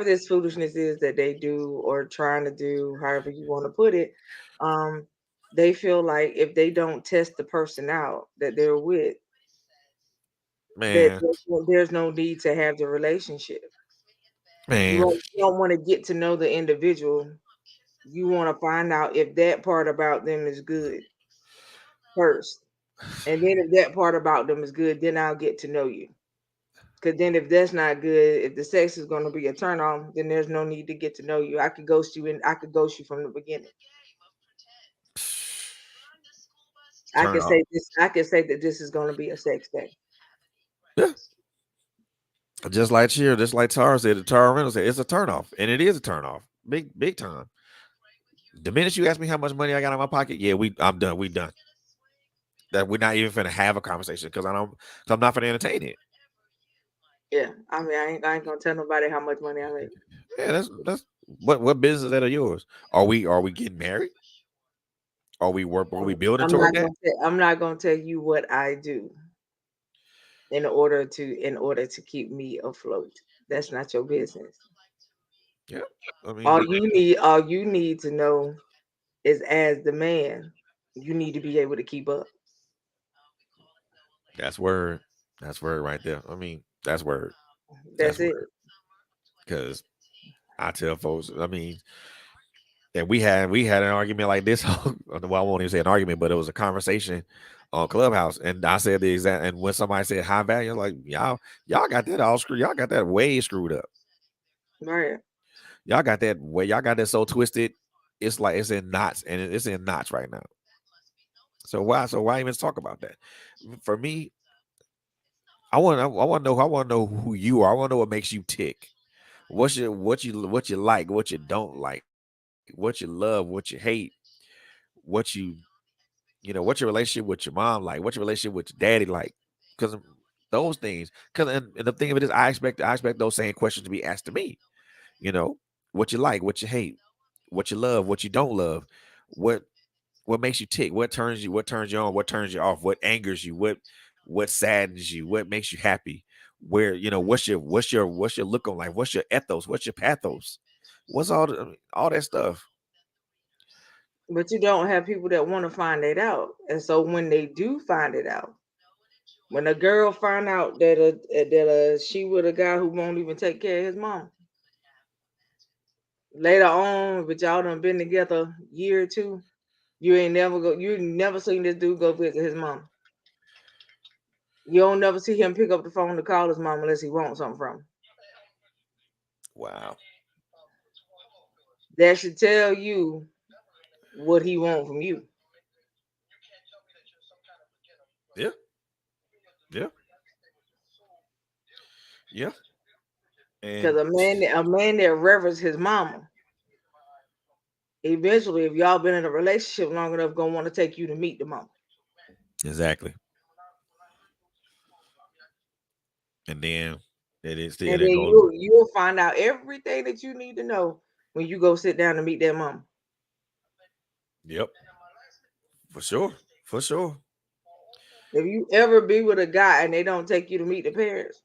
this foolishness is that they do or trying to do, however you want to put it. Um, they feel like if they don't test the person out that they're with, that man, there's no need to have the relationship. man, You don't want to get to know the individual. You want to find out if that part about them is good first. And then if that part about them is good, then I'll get to know you. Because then if that's not good, if the sex is going to be a turn on, then there's no need to get to know you. I could ghost you and I could ghost you from the beginning. I turn could off. say this. I could say that this is going to be a sex day. Yeah, just like Tara said, the Tara Reynolds said, it's a turn off, and it is a turn off, big time. The minute you ask me how much money I got in my pocket, yeah, I'm done. We done. That we're not even finna have a conversation because I'm not finna entertain it. Yeah, I mean, I ain't gonna tell nobody how much money I make. Yeah, that's what business that are yours? Are we getting married? Are we building toward that? I'm not gonna tell you what I do in order to keep me afloat. That's not your business. Yeah, I All mean, you need to know is as the man, you need to be able to keep up. that's word. That's word right there. I mean, that's word. That's That's it. word. Because I tell folks, I mean, and we had an argument like this. Well, I won't even say an argument, but it was a conversation on Clubhouse, and I said the exact. And when somebody said high value, I'm like, y'all got that all screwed. Y'all got that way screwed up. Right. Y'all got that so twisted. It's like it's in knots, and it's in knots right now. So why even talk about that? For me, I want to know who you are. I want to know what makes you tick. What you like, what you don't like, what you love, what you hate, what what's your relationship with your mom like, what's your relationship with your daddy like, because those things. Because and the thing of it is, I expect those same questions to be asked to me. You know, what you like, what you hate, what you love, what you don't love, what what makes you tick, what turns you on, what turns you off, what angers you, what saddens you, what makes you happy, where what's your look on life, what's your ethos, what's your pathos, What's all that stuff? But you don't have people that want to find it out. And so when they do find it out, when a girl find out that she with a guy who won't even take care of his mom, later on, but y'all done been together a year or two, you never seen this dude go visit his mom. You don't never see him pick up the phone to call his mom unless he wants something from her. Wow. That should tell you what he want from you. Yeah. Yeah. Yeah. Because And a man that reverence his mama, eventually, if y'all been in a relationship long enough, gonna want to take you to meet the mama. exactly. And then And it then goes. you'll find out everything that you need to know when you go sit down to meet that mama. Yep. For sure. For sure. If you ever be with a guy and they don't take you to meet the parents,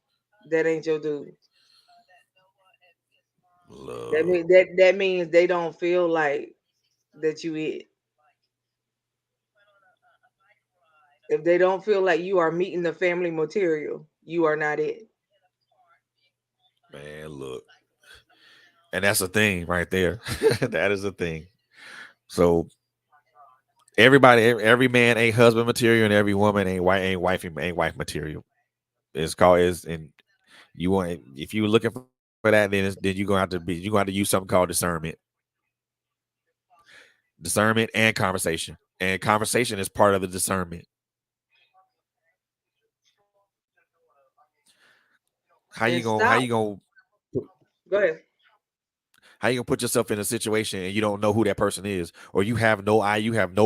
that ain't your dude. Look, That means they don't feel like that you it. If they don't feel like you are meeting the family material, you are not it. man, look. And that's a thing right there. That is a thing. So every man ain't husband material, and every woman ain't wife material. It's called is and you want if you're looking for that, then you're gonna you're gonna have to use something called discernment and conversation. And conversation is part of the discernment. And stop. How you gonna Go ahead. how you gonna put yourself in a situation and you don't know who that person is, or you have no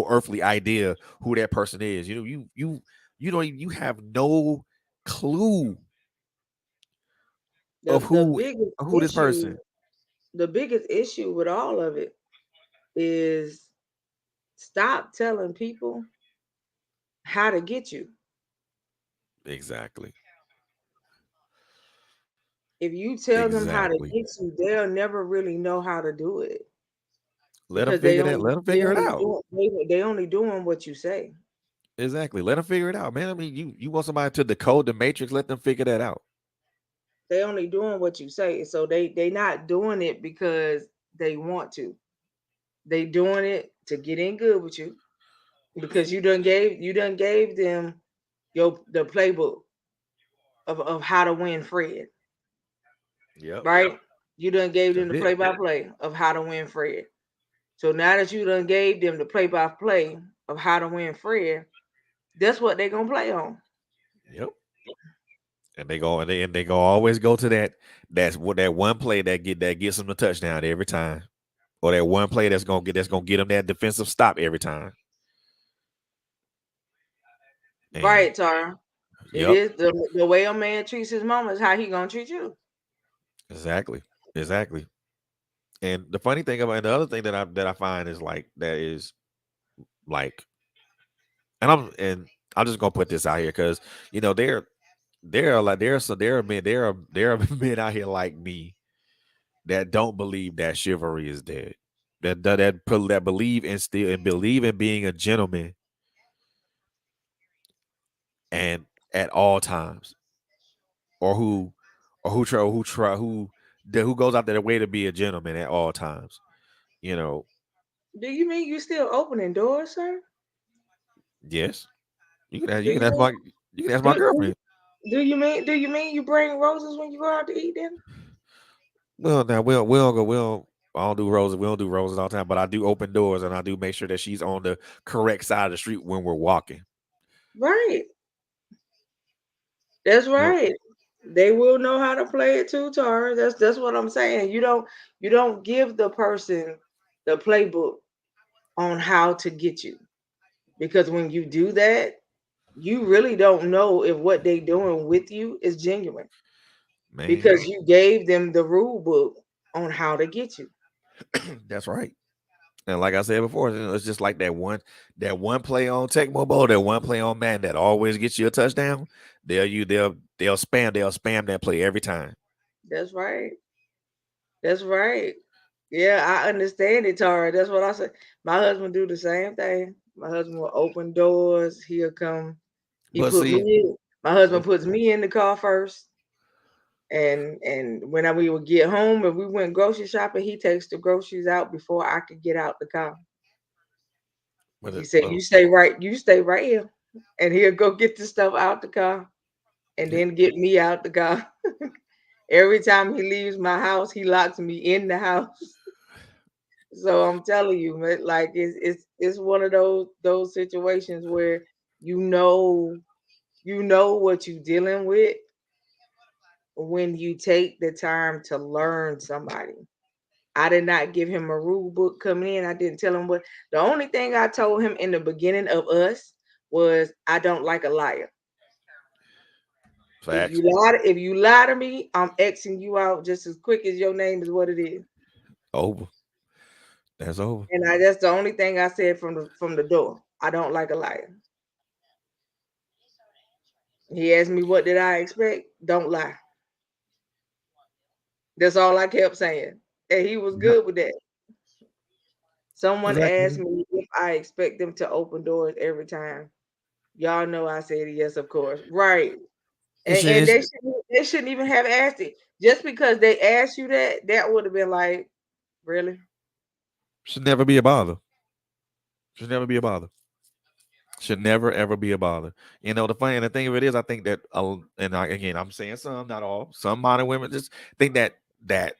earthly idea who that person is. You don't you have no clue The of the biggest who this issue, person. the biggest issue with all of it is stop telling people how to get you. Exactly. If you tell them how to Exactly. get you, they'll never really know how to do it Let them because figure that. Let them figure it out. they only doing what you say. Exactly. Let them figure it out, man. I mean, you want somebody to decode the matrix? Let them figure that out. They only doing what you say. So they not doing it because they want to. They doing it to get in good with you because you done gave them the playbook of how to win Fred, Yep. right? You done gave them That's the it. play by play of how to win Fred. So now that you done gave them the play by play of how to win Fred, that's what they gonna play on. Yep. And they go always go to that. That's what that one play that gets them the touchdown every time, or that one play that's gonna get them that defensive stop every time. And Right, Tara. It yep, is the way a man treats his mama is how he gonna treat you. exactly, exactly. And the funny thing about and the other thing that I find is like that is like, and I'm just gonna put this out here because there are like there are men out here like me that don't believe that chivalry is dead. That believe in still and believe in being a gentleman and at all times, or who goes out their way to be a gentleman at all times. You know, Do you mean you still opening doors, sir? yes, Do you mean you can ask my do, girlfriend. do you mean you bring roses when you go out to eat dinner? Well, now we don't go we don't. I don't do roses. We don't do roses all the time, but I do open doors and I do make sure that she's on the correct side of the street when we're walking. Right. That's You right. They will know how to play it too, Tara. That's what I'm saying. You don't give the person the playbook on how to get you. Because when you do that, you really don't know if what they doing with you is genuine. man, Because you gave them the rule book on how to get you. that's right. And like I said before, it's just like that one play on Tecmo Bowl, that one play on Madden that always gets you a touchdown. They'll spam that play every time. That's right. That's right. Yeah, I understand it, Tara. That's what I said. My husband do the same thing. My husband will open doors. He'll come. He But put me see, in. My husband but puts me in the car first, and when we would get home, if we went grocery shopping, he takes the groceries out before I could get out the car. He said, but you stay right here," and he'll go get the stuff out the car, and yeah, then get me out the car. Every time he leaves my house, he locks me in the house. So I'm telling you, man, like it's one of those situations where you know you know what you're dealing with when you take the time to learn somebody. I did not give him a rule book coming in. I didn't tell him what. The only thing I told him in the beginning of us was I don't like a liar. facts If you lie to me, I'm Xing you out just as quick as your name is what it is. over. That's over. And that's the only thing I said from the door. I don't like a liar. He asked me what did I expect? Don't lie. That's all I kept saying. And he was Yeah, good with that. Someone asked exactly. me if I expect them to open doors every time. Y'all know I said yes, of course. Right. It should, And they shouldn't even have asked it. Just because they asked you that, that would have been like, really? should never be a bother. Should never be a bother. Should never ever be a bother. You know, the thing of it is, I think that, again, I'm saying some, not all. Some modern women just think that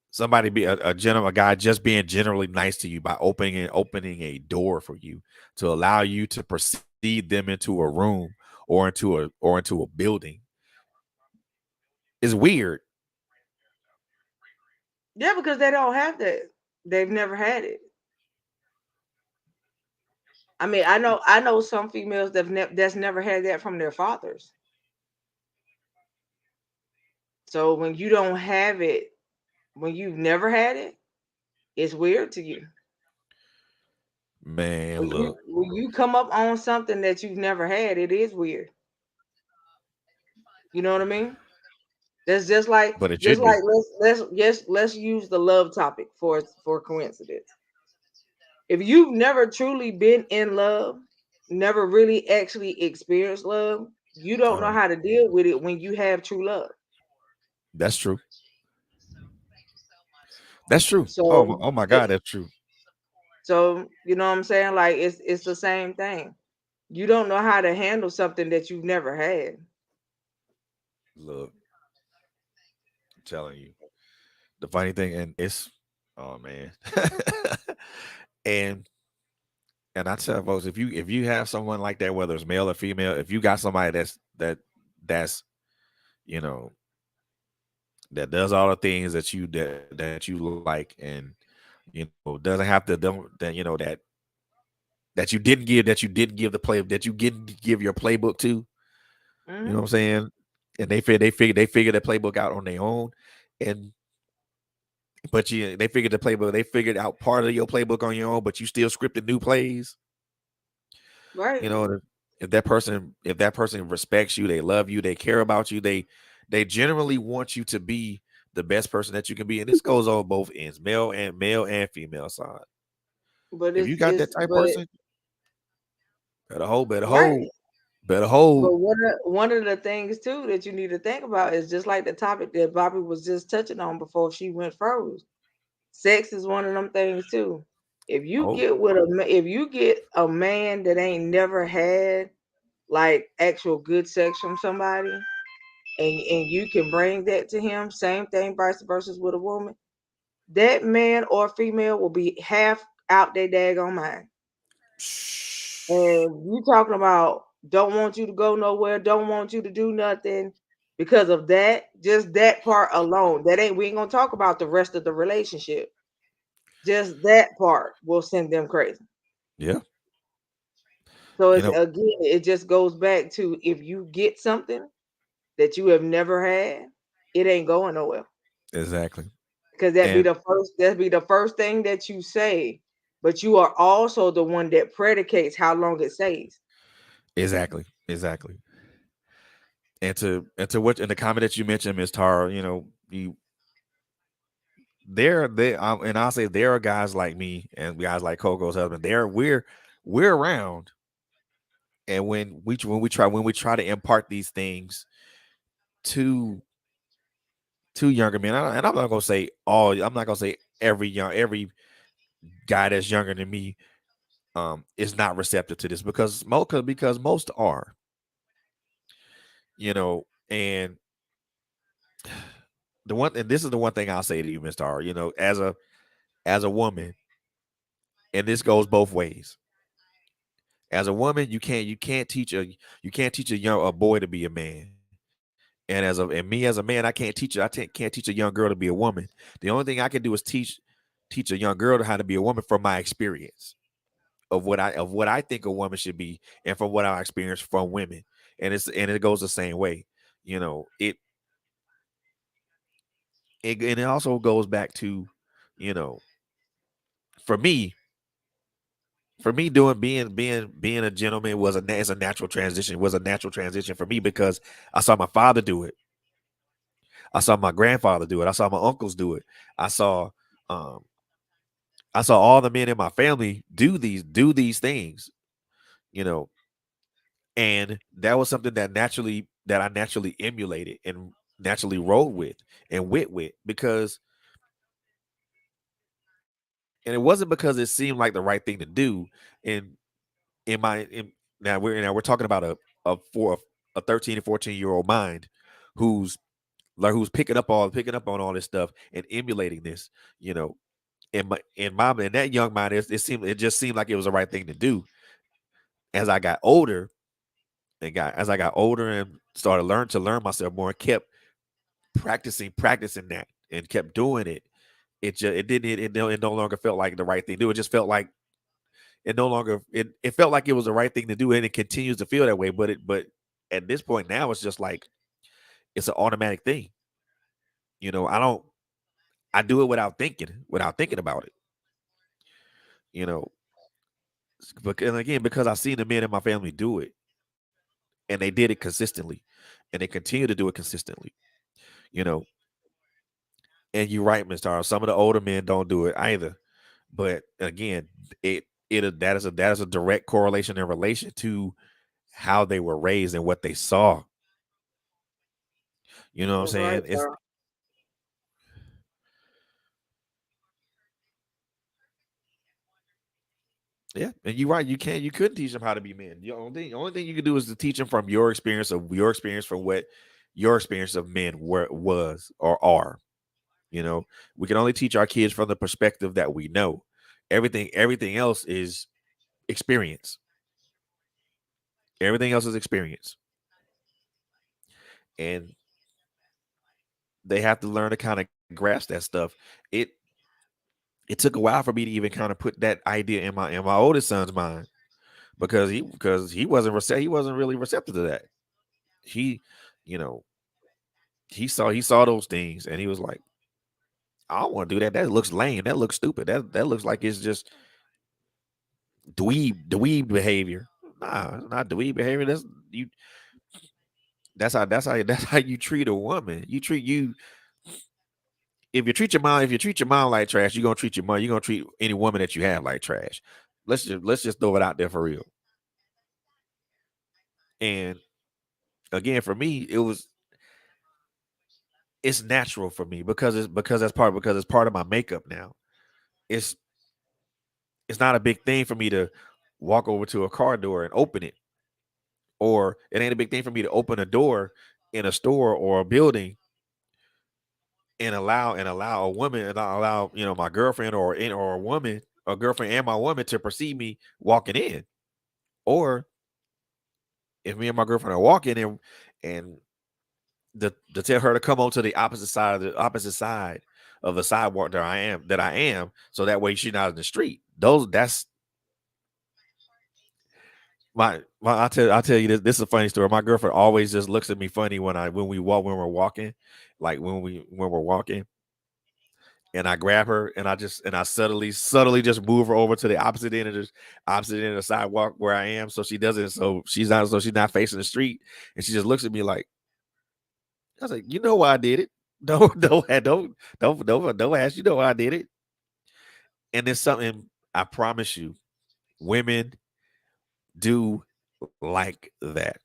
somebody be a guy just being generally nice to you by opening a door for you to allow you to precede them into a room or into a building is weird. Yeah, because they don't have that. They've never had it. I know some females that's never had that from their fathers. So when you don't have it, when you've never had it, it's weird to you. Man, look. When you come up on something that you've never had, it is weird. You know what I mean? That's But it just should be. like let's use the love topic for coincidence. If you've never truly been in love, never really actually experienced love, you don't know Uh, how to deal with it when you have true love. that's true. That's true. So Oh my God, it, that's true. so you know what I'm saying? Like it's the same thing. You don't know how to handle something that you've never had. Look, I'm telling you. The funny thing, and it's, oh man. and and I tell folks, if you have someone like that, whether it's male or female, if you got somebody that's you know that does all the things that you like, and doesn't have to don't that that you didn't give the play that you didn't give your playbook to, you know Hmm. what I'm saying? And they figure that playbook out on their own, and but they figured the playbook, they figured out part of your playbook on your own, but you still scripted new plays. Right. You know, if that person respects you, they love you, they care about you, they generally want you to be the best person that you can be. And this goes on both ends, male and female side. But If you got that it's type but person, better hold, better right. hold, better hold. But one of the things too that you need to think about is just like the topic that Bobby was just touching on before she went froze. Sex is one of them things too. Oh, If you get a man that ain't never had like actual good sex from somebody, and you can bring that to him, same thing vice versa with a woman, that man or female will be half out their daggone mind. And you talking about don't want you to go nowhere, don't want you to do nothing because of that, just that part alone. That ain't we ain't gonna talk about the rest of the relationship. Just that part will send them crazy. yeah. So You it's know, again, it just goes back to if you get something that you have never had, it ain't going nowhere. exactly. Because And that'd be the first thing that you say, but you are also the one that predicates how long it stays. exactly. And to what in the comment that you mentioned, Miss Tara, and I'll say there are guys like me and guys like Coco's husband. We're around, and when we try to impart these things to younger men, and I'm not gonna say all. I'm not gonna say every guy that's younger than me is not receptive to this, because most are, and this is the one thing I'll say to you, Mr. R, as a woman, and this goes both ways. As a woman, you can't teach a boy to be a man. And me as a man, can't teach a young girl to be a woman. The only thing I can do is teach a young girl how to be a woman from my experience of what I think a woman should be, and from what I experience from women. And it goes the same way. You know, and it also goes back to, you know, for me, doing being a gentleman is a natural transition. Was a natural transition for me because I saw my father do it. I saw my grandfather do it. I saw my uncles do it. I saw um I saw all the men in my family do these things, you know, and that was something that I naturally emulated and naturally rolled with and wit with, and it wasn't because it seemed like the right thing to do. And in my in, now we're talking about a 13 and 14-year-old mind who's who's picking up on all this stuff and emulating this, you know. In that young mind, it just seemed like it was the right thing to do. As I got older as I got older and started learn myself more, and kept practicing that, and kept doing it. It no longer felt like the right thing to do. It just felt like it felt like it was the right thing to do, and it continues to feel that way. But at this point now, it's just like it's an automatic thing. I do it without thinking about it. You know, but and again, because I've seen the men in my family do it, and they did it consistently, and they continue to do it consistently. You know, and you're right, Mr. R. Some of the older men don't do it either. But again, that is a direct correlation in relation to how they were raised and what they saw. You know what I'm That's right, saying? It's sir. Yeah, and you're right. You couldn't teach them how to be men. The only thing you can do is to teach them from your experience from what your experience of men was or are. You know, we can only teach our kids from the perspective that we know. Everything else is experience. Everything else is experience, and they have to learn to kind of grasp that stuff. It it took a while for me to even kind of put that idea in my oldest son's mind, because he wasn't really receptive to that. He, you know, he saw those things, and he was like, I don't want to do that. That looks lame. That looks stupid. That looks like it's just dweeb behavior. Nah, it's not dweeb behavior. You. That's how you treat a woman. If you treat your mom like trash, you're gonna treat your mom. You're gonna treat any woman that you have like trash. Let's just throw it out there for real. And again, for me, it's natural for me, because it's part of my makeup now. It's it's not a big thing for me to walk over to a car door and open it, or it ain't a big thing for me to open a door in a store or a building, and allow a woman, and allow, my girlfriend, or a woman, a girlfriend and my woman, to perceive me walking in. Or if me and my girlfriend are walking, and to tell her to come on to the opposite side of the sidewalk that I am, so that way she's not in the street. That's I'll tell you this is a funny story. My girlfriend always just looks at me funny when we're walking, like when we're walking, and I grab her, and I subtly just move her over to the opposite end of the sidewalk where I am, so she's not facing the street, and she just looks at me like, I was like, you know why I did it. don't ask. You know I did it. And it's something I promise you, women do like that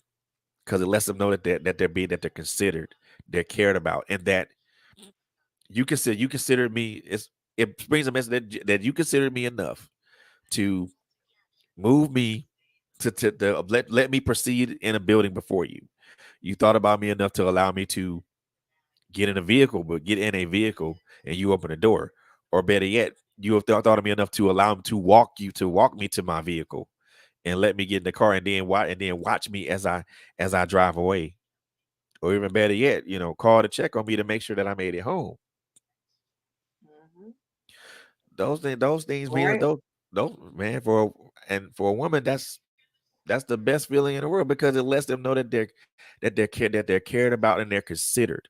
because it lets them know that they're considered, they're cared about, and that you consider me. It brings a message that you consider me enough to move me to let me proceed in a building before you. You thought about me enough to allow me to get in a vehicle, but get in a vehicle and you open the door. Or better yet, you have thought of me enough to allow him to walk me to my vehicle and let me get in the car and then watch me as I drive away. Or even better yet, call to check on me to make sure that I made it home. Mhm. Those things, man, Right. those man, for a woman, that's the best feeling in the world because it lets them know that they're cared about and they're considered.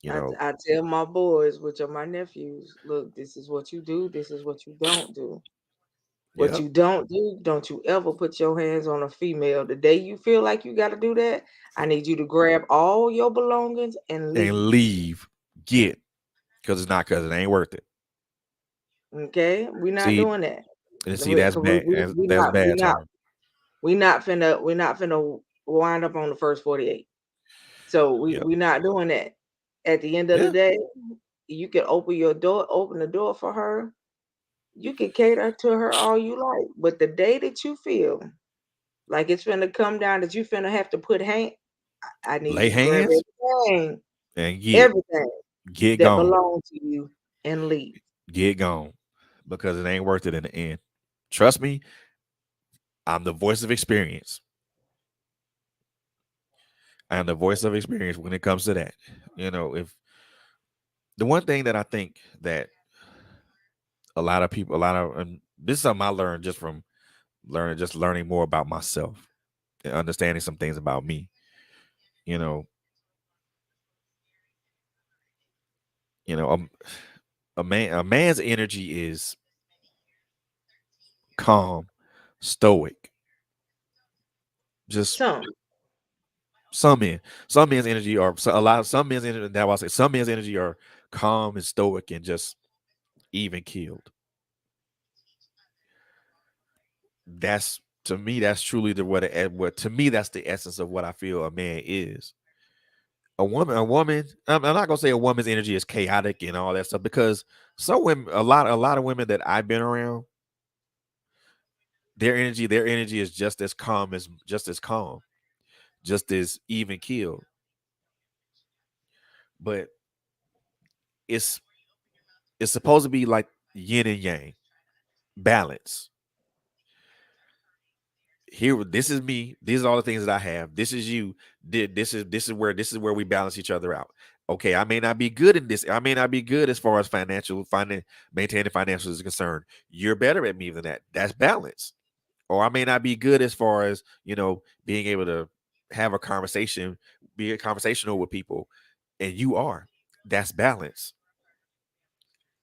You know, I tell my boys, which are my nephews, look, this is what you do, this is what you don't do. What yep, you don't do, don't you ever put your hands on a female. The day you feel like you got to do that, I need you to grab all your belongings and and leave. leave, get because it ain't worth it. Okay, we're not See, doing that. and see We, that's 'cause we, bad. we, we That's not we bad, not Tara. we not finna wind up on the first 48. So Yep. we not doing that. At the end of the Yeah. day, you can open the door for her. You can cater to her all you like. But the day that you feel like it's finna come down that you finna have to put I need Lay you to grab hands everything, and everything get that gone, belongs to you and leave. get gone, because it ain't worth it in the end. Trust me, I'm the voice of experience. I am the voice of experience when it comes to that. If the one thing that I think that a lot of, and this is something I learned just from learning more about myself and understanding some things about me. You know, you know, a man's energy is calm, stoic. Just Some, some men, some men's energy are so a lot of some men's energy. That I say some men's energy are calm and stoic and just even keeled. That's to me. That's truly what to me. That's the essence of what I feel a man is. A woman. I'm not gonna say a woman's energy is chaotic and all that stuff because some women, a lot of women that I've been around, their energy is just as calm, just as even keeled. But it's it's supposed to be like yin and yang, balance. Here, this is me. These are all the things that I have. This is you. This is where we balance each other out. Okay, I may not be good in this. I may not be good as far as maintaining financials is concerned. You're better at me than that. That's balance. Or I may not be good as far as being able to have a conversation, be conversational with people, and you are. That's balance.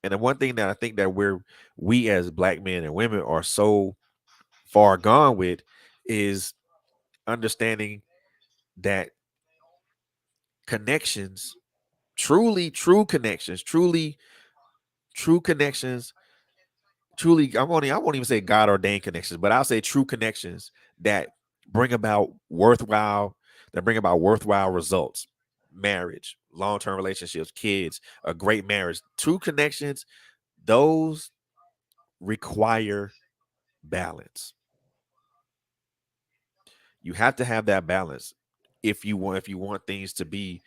And the one thing that I think that we as black men and women are so far gone with is understanding that connections, truly true connections, true connections, truly I won't even say God ordained connections, but I'll say true connections that bring about worthwhile results. Marriage, long-term relationships, kids, a great marriage. True connections, those require balance. You have to have that balance if you want things to be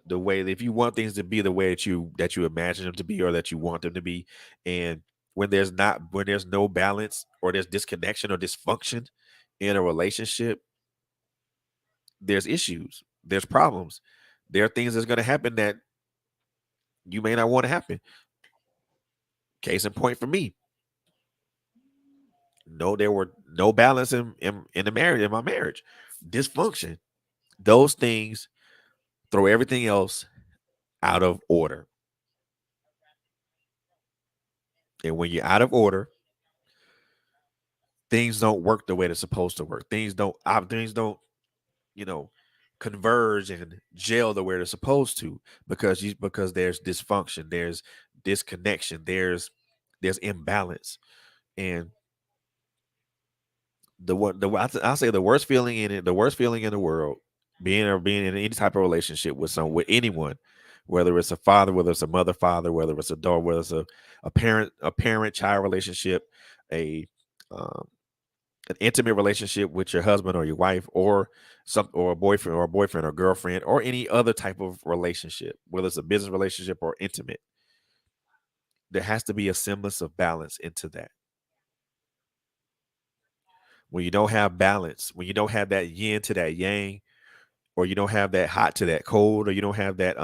if you want things to be the way that you imagine them to be or that you want them to be. And when there's no balance or there's disconnection or dysfunction in a relationship, there's issues, there's problems, there are things that's going to happen that you may not want to happen. Case in point for me, no, there were no balance in the marriage, in my marriage, dysfunction. Those things throw everything else out of order. And when you're out of order, things don't work the way they're supposed to work. Things don't, you know, converge and gel the where they're supposed to, because there's dysfunction, there's disconnection, there's imbalance. And I'll say the worst feeling in it, the worst feeling in the world, being in any type of relationship with anyone, whether it's a father, whether it's a mother father, whether it's a daughter, whether it's a parent child relationship, a um, an intimate relationship with your husband or your wife, or a boyfriend or girlfriend, or any other type of relationship, whether it's a business relationship or intimate, there has to be a semblance of balance into that. When you don't have balance, when you don't have that yin to that yang, or you don't have that hot to that cold, or you don't have that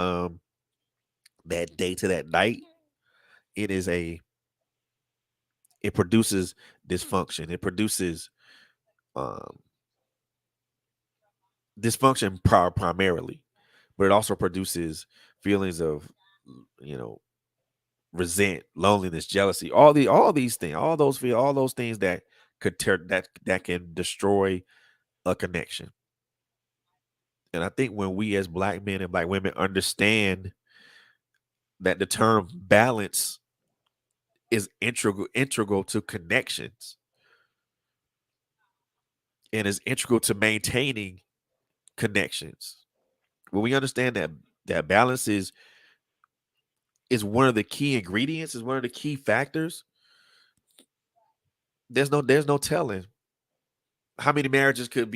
day to that night, it is a it produces dysfunction. It produces um dysfunction primarily, but it also produces feelings of, you know, resent, loneliness, jealousy, all these things, all those things that that can destroy a connection. And I think when we as black men and black women understand that the term balance is integral to connections, and is integral to maintaining connections. When we understand that balance is one of the key ingredients, is one of the key factors, there's no telling how many marriages could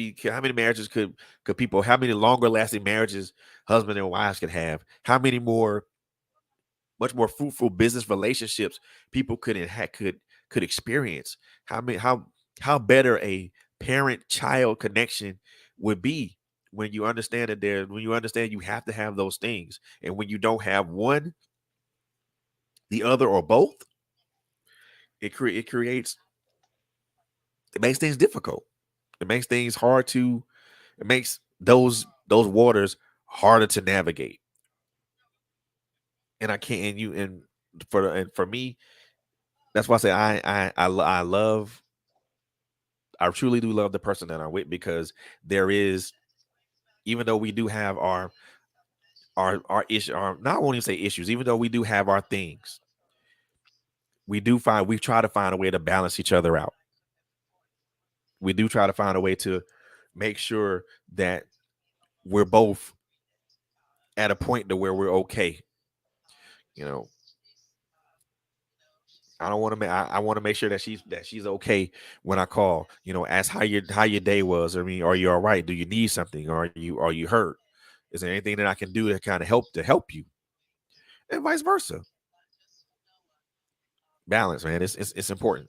people, how many longer lasting marriages husband and wives could have, how many more much more fruitful business relationships people could experience, how better a parent child connection would be, when you understand you have to have those things, and when you don't have one, the other, or both, it creates, it makes things difficult, it makes things hard to it makes those waters harder to navigate. And I can't and you and for me, that's why I say I love, I truly do love the person that I'm with, because there is, even though we do have our issue, our, not, I won't even say issues, even though we do have our things, we try to find a way to balance each other out. We do try to find a way to make sure that we're both at a point to where we're okay. You know, I don't want to make. I want to make sure that she's okay when I call. You know, ask how your day was. I mean, are you all right? Do you need something? Are you hurt? Is there anything that I can do to kind of help you, and vice versa? Balance, man. It's important.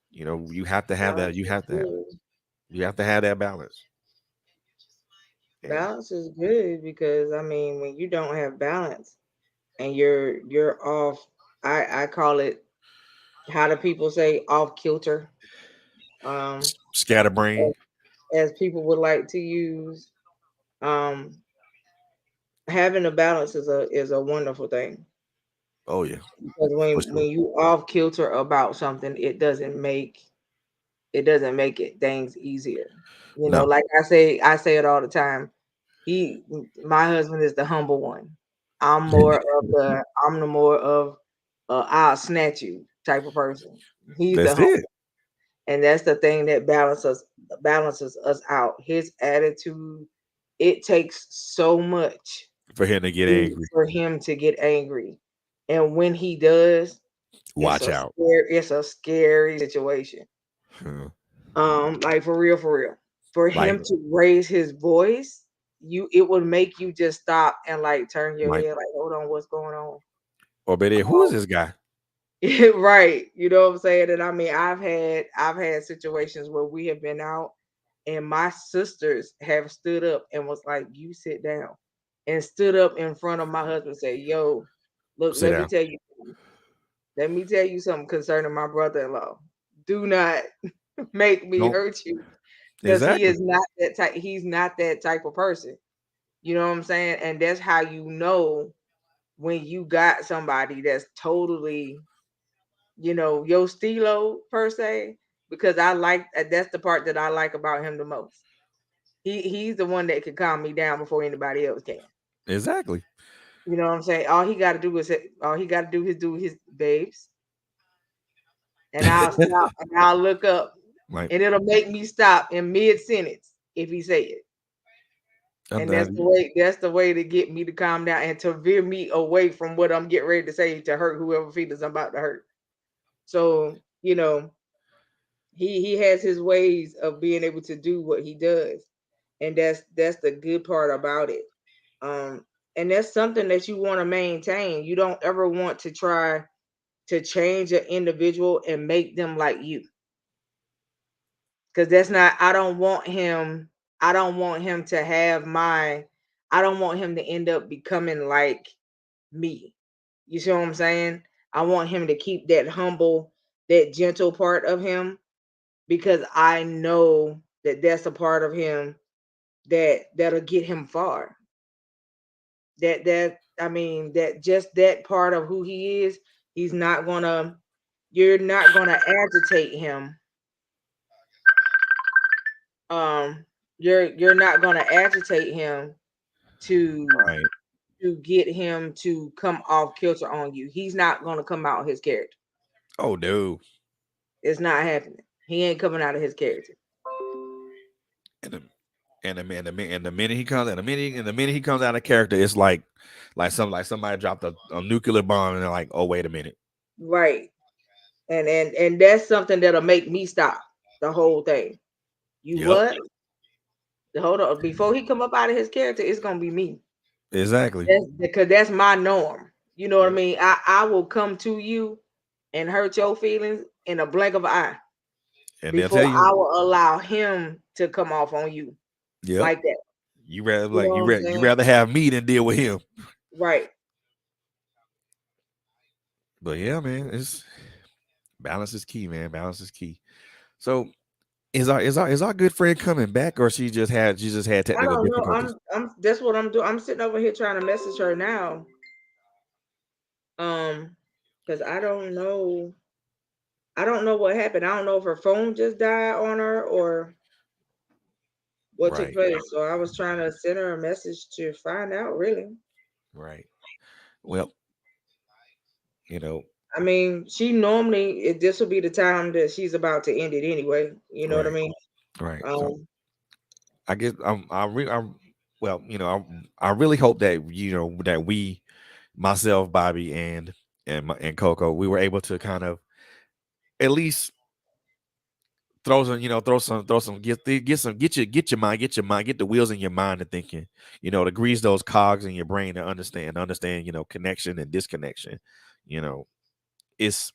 You know, you have to have that. Balance is good. You have to have that balance. And Balance is good because I mean, when you don't have balance and you're off, I call it, how do people say, off kilter? Um, scatterbrain. as people would like to use. Um, having a balance is a wonderful thing, Oh yeah, because for when sure. you off kilter about something, it doesn't make it things easier. No, Like I say it all the time. He My husband is the humble one. I'm the more of I'll snatch you type of person. He's the that's humble, it. and that's the thing that balances us out. His attitude, it takes so much For him to get angry, for him to get angry. And when he does, watch out. it's a scary situation. Huh. Like for real, for real. For Like him to raise his voice, it would make you just stop and like turn your like head, like, hold on, what's going on? or better, who is this guy? Right. You know what I'm saying? And I mean, I've had situations where we have been out and my sisters have stood up and was like, "You sit down," and stood up in front of my husband and said, "Yo, look, Sit let me down. tell you something. Let me tell you something concerning my brother-in-law. Do not make me Don't hurt you, because he exactly is not that type. He's not that type of person. You know what I'm saying? And that's how you know when you got somebody that's totally, your stilo per se, because that's the part that I like about him the most. He's the one that can calm me down before anybody else can. Exactly. You know what I'm saying? All he got to do is do his babes, and I'll stop and I'll look up, Like, and it'll make me stop in mid sentence if he say it. I'm And not, that's the way to get me to calm down and to veer me away from what I'm getting ready to say to hurt whoever feelings I'm about to hurt. So, he has his ways of being able to do what he does. And that's the good part about it. Um and that's something that you want to maintain. You don't ever want to try to change an individual and make them like you. Because that's not I don't want him to have my I don't want him to end up becoming like me. You see what I'm saying? I want him to keep that humble, that gentle part of him, because I know that that's a part of him that'll get him far. That I mean that just that part of who he is, he's not gonna you're not gonna agitate him. Um you're not gonna agitate him to right. get him to come off kilter on you. He's not gonna come out his character. Oh no. It's not happening. He ain't coming out of his character. And the, and the minute he comes and the minute he comes out of character, it's like somebody dropped a nuclear bomb and they're like, oh wait a minute. Right. And that's something that'll make me stop the whole thing. You Yep. what? Hold on. Before he come up out of his character, it's gonna be me. Exactly. That's because that's my norm. You know what I Yep. mean? I will come to you and hurt your feelings in a blink of an eye And they'll tell before you, I will allow him to come off on you yep. like that. You rather You know what I'm you saying? rather have me than deal with him. Right. But yeah, man, it's balance is key, man. Balance is key. So is our good friend coming back, or she just had I technical don't know. difficulties? I'm that's what I'm doing. I'm sitting over here trying to message her now. Um, because I don't know what happened. I don't know if her phone just died on her or what took Right, place. So I was trying to send her a message to find out really. right. Well, you know, I mean, she normally this will be the time that she's about to end it anyway. You know what I right, mean? right. So Um, I guess I'm well, I really hope that that we, myself, Bobby, and Coco, we were able to kind of at least throw some get the wheels in your mind and thinking, to grease those cogs in your brain to understand, connection and disconnection. You know, it's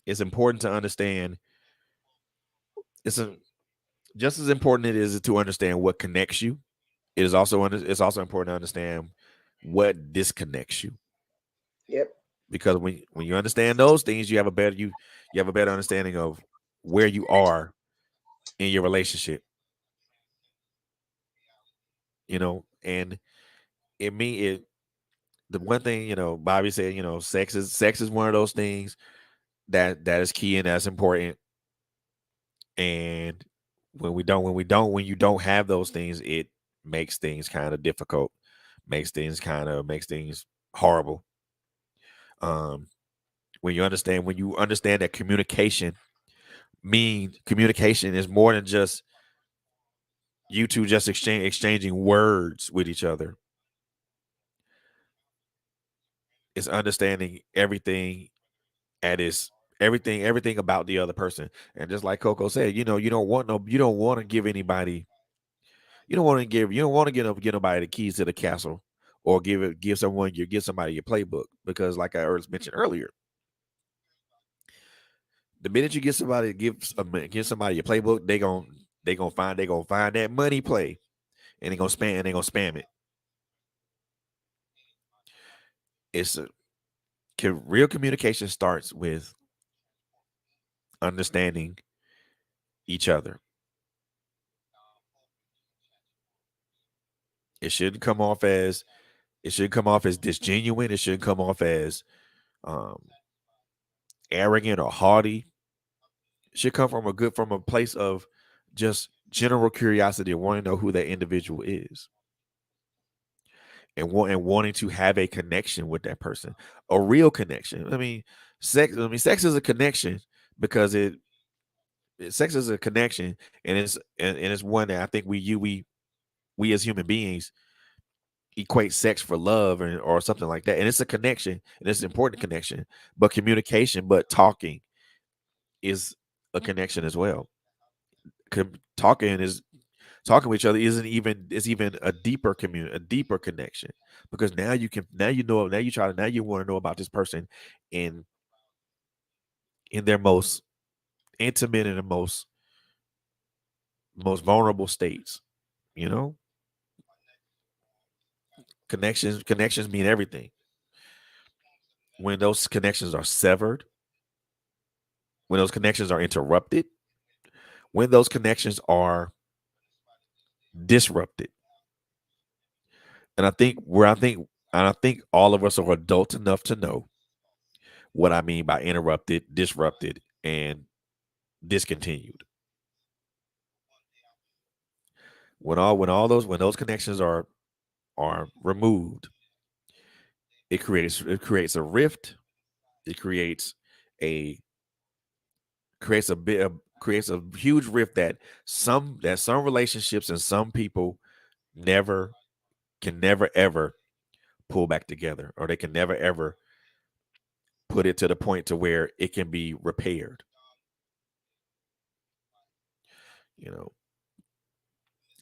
it's important to understand. It's a, just as important it is to understand what connects you. It's also important to understand what disconnects you, yep, because when you understand those things, you have a better understanding of where you are in your relationship. And it the one thing, Bobby said, sex is one of those things that is key and that's important. And when you don't have those things, it makes things kind of difficult, makes things horrible. Um, when you understand that communication is more than just you two just exchanging words with each other. It's understanding everything about the other person. And just like Coco said, you don't want to give anybody you don't want to give nobody the keys to the castle, or give somebody your playbook, because like I mentioned earlier, the minute you give somebody your playbook, they gonna find that money play, and they gonna spam it. It's real communication starts with understanding each other. It shouldn't come off as disgenuine. It shouldn't come off as um, arrogant or haughty. It should come from a place of just general curiosity of wanting to know who that individual is, and wanting to have a connection with that person, a real connection. I mean, sex is a connection because sex is a connection, and it's one that I think we as human beings equate sex for love, or something like that, and it's a connection, and it's an important connection. But communication, but talking is a connection as well. Talking is talking with each other is even a deeper a deeper connection, because now you want to know about this person in their most intimate and the most vulnerable states. You know, connections mean everything. When those connections are severed, when those connections are interrupted, when those connections are disrupted. And I think all of us are adult enough to know what I mean by interrupted, disrupted, and discontinued. When those connections are removed, it creates a rift. It a creates a huge rift that some relationships and some people never can never ever pull back together, or they can never ever put it to the point to where it can be repaired. You know,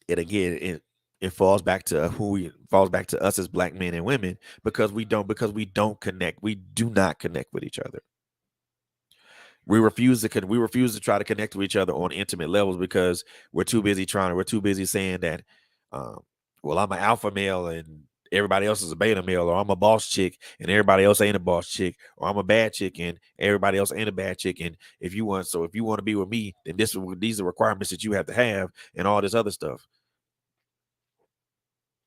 and again, it falls back to falls back to us as black men and women, because we don't connect. We do not connect with each other. We refuse to try to connect with each other on intimate levels, because we're too busy saying that, um, well, I'm an alpha male and everybody else is a beta male, or I'm a boss chick and everybody else ain't a boss chick, or I'm a bad chick and everybody else ain't a bad chick. And if you want to be with me, then these are requirements that you have to have, and all this other stuff.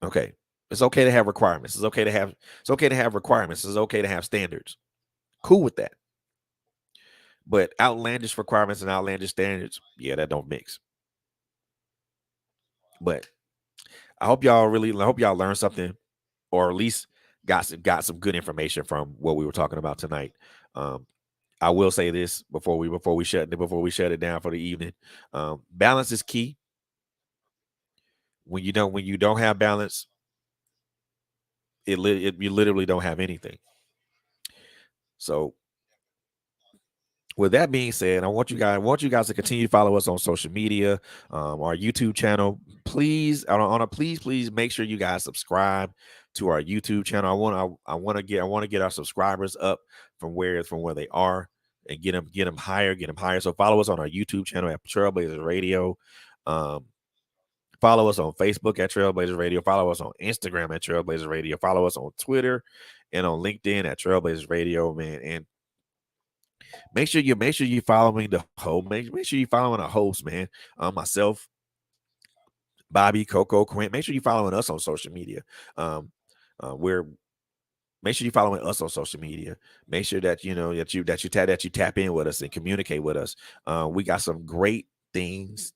Okay. It's okay to have requirements. It's okay to have requirements. It's okay to have standards. Cool with that. But outlandish requirements and outlandish standards, yeah, that don't mix. But I hope y'all learned something, or at least got some good information from what we were talking about tonight. Um, I will say this before we shut it down for the evening. Balance is key. When you don't have balance, you literally don't have anything. So with that being said, I want you guys to continue to follow us on social media, our YouTube channel. Please, please make sure you guys subscribe to our YouTube channel. I want to get our subscribers up from where they are, and get them higher. So follow us on our YouTube channel at Trailblazers Radio. Um, Follow us on Facebook at Trailblazers Radio. Follow us on Instagram at Trailblazers Radio. Follow us on Twitter and on LinkedIn at Trailblazers Radio, man. And make sure you following the host. Make sure you following the host, man. Myself, Bobby, Coco, Quint. Make sure you following us on social media. Um, we're Make sure you following us on social media. Make sure that you know that you tap in with us and communicate with us. We got some great things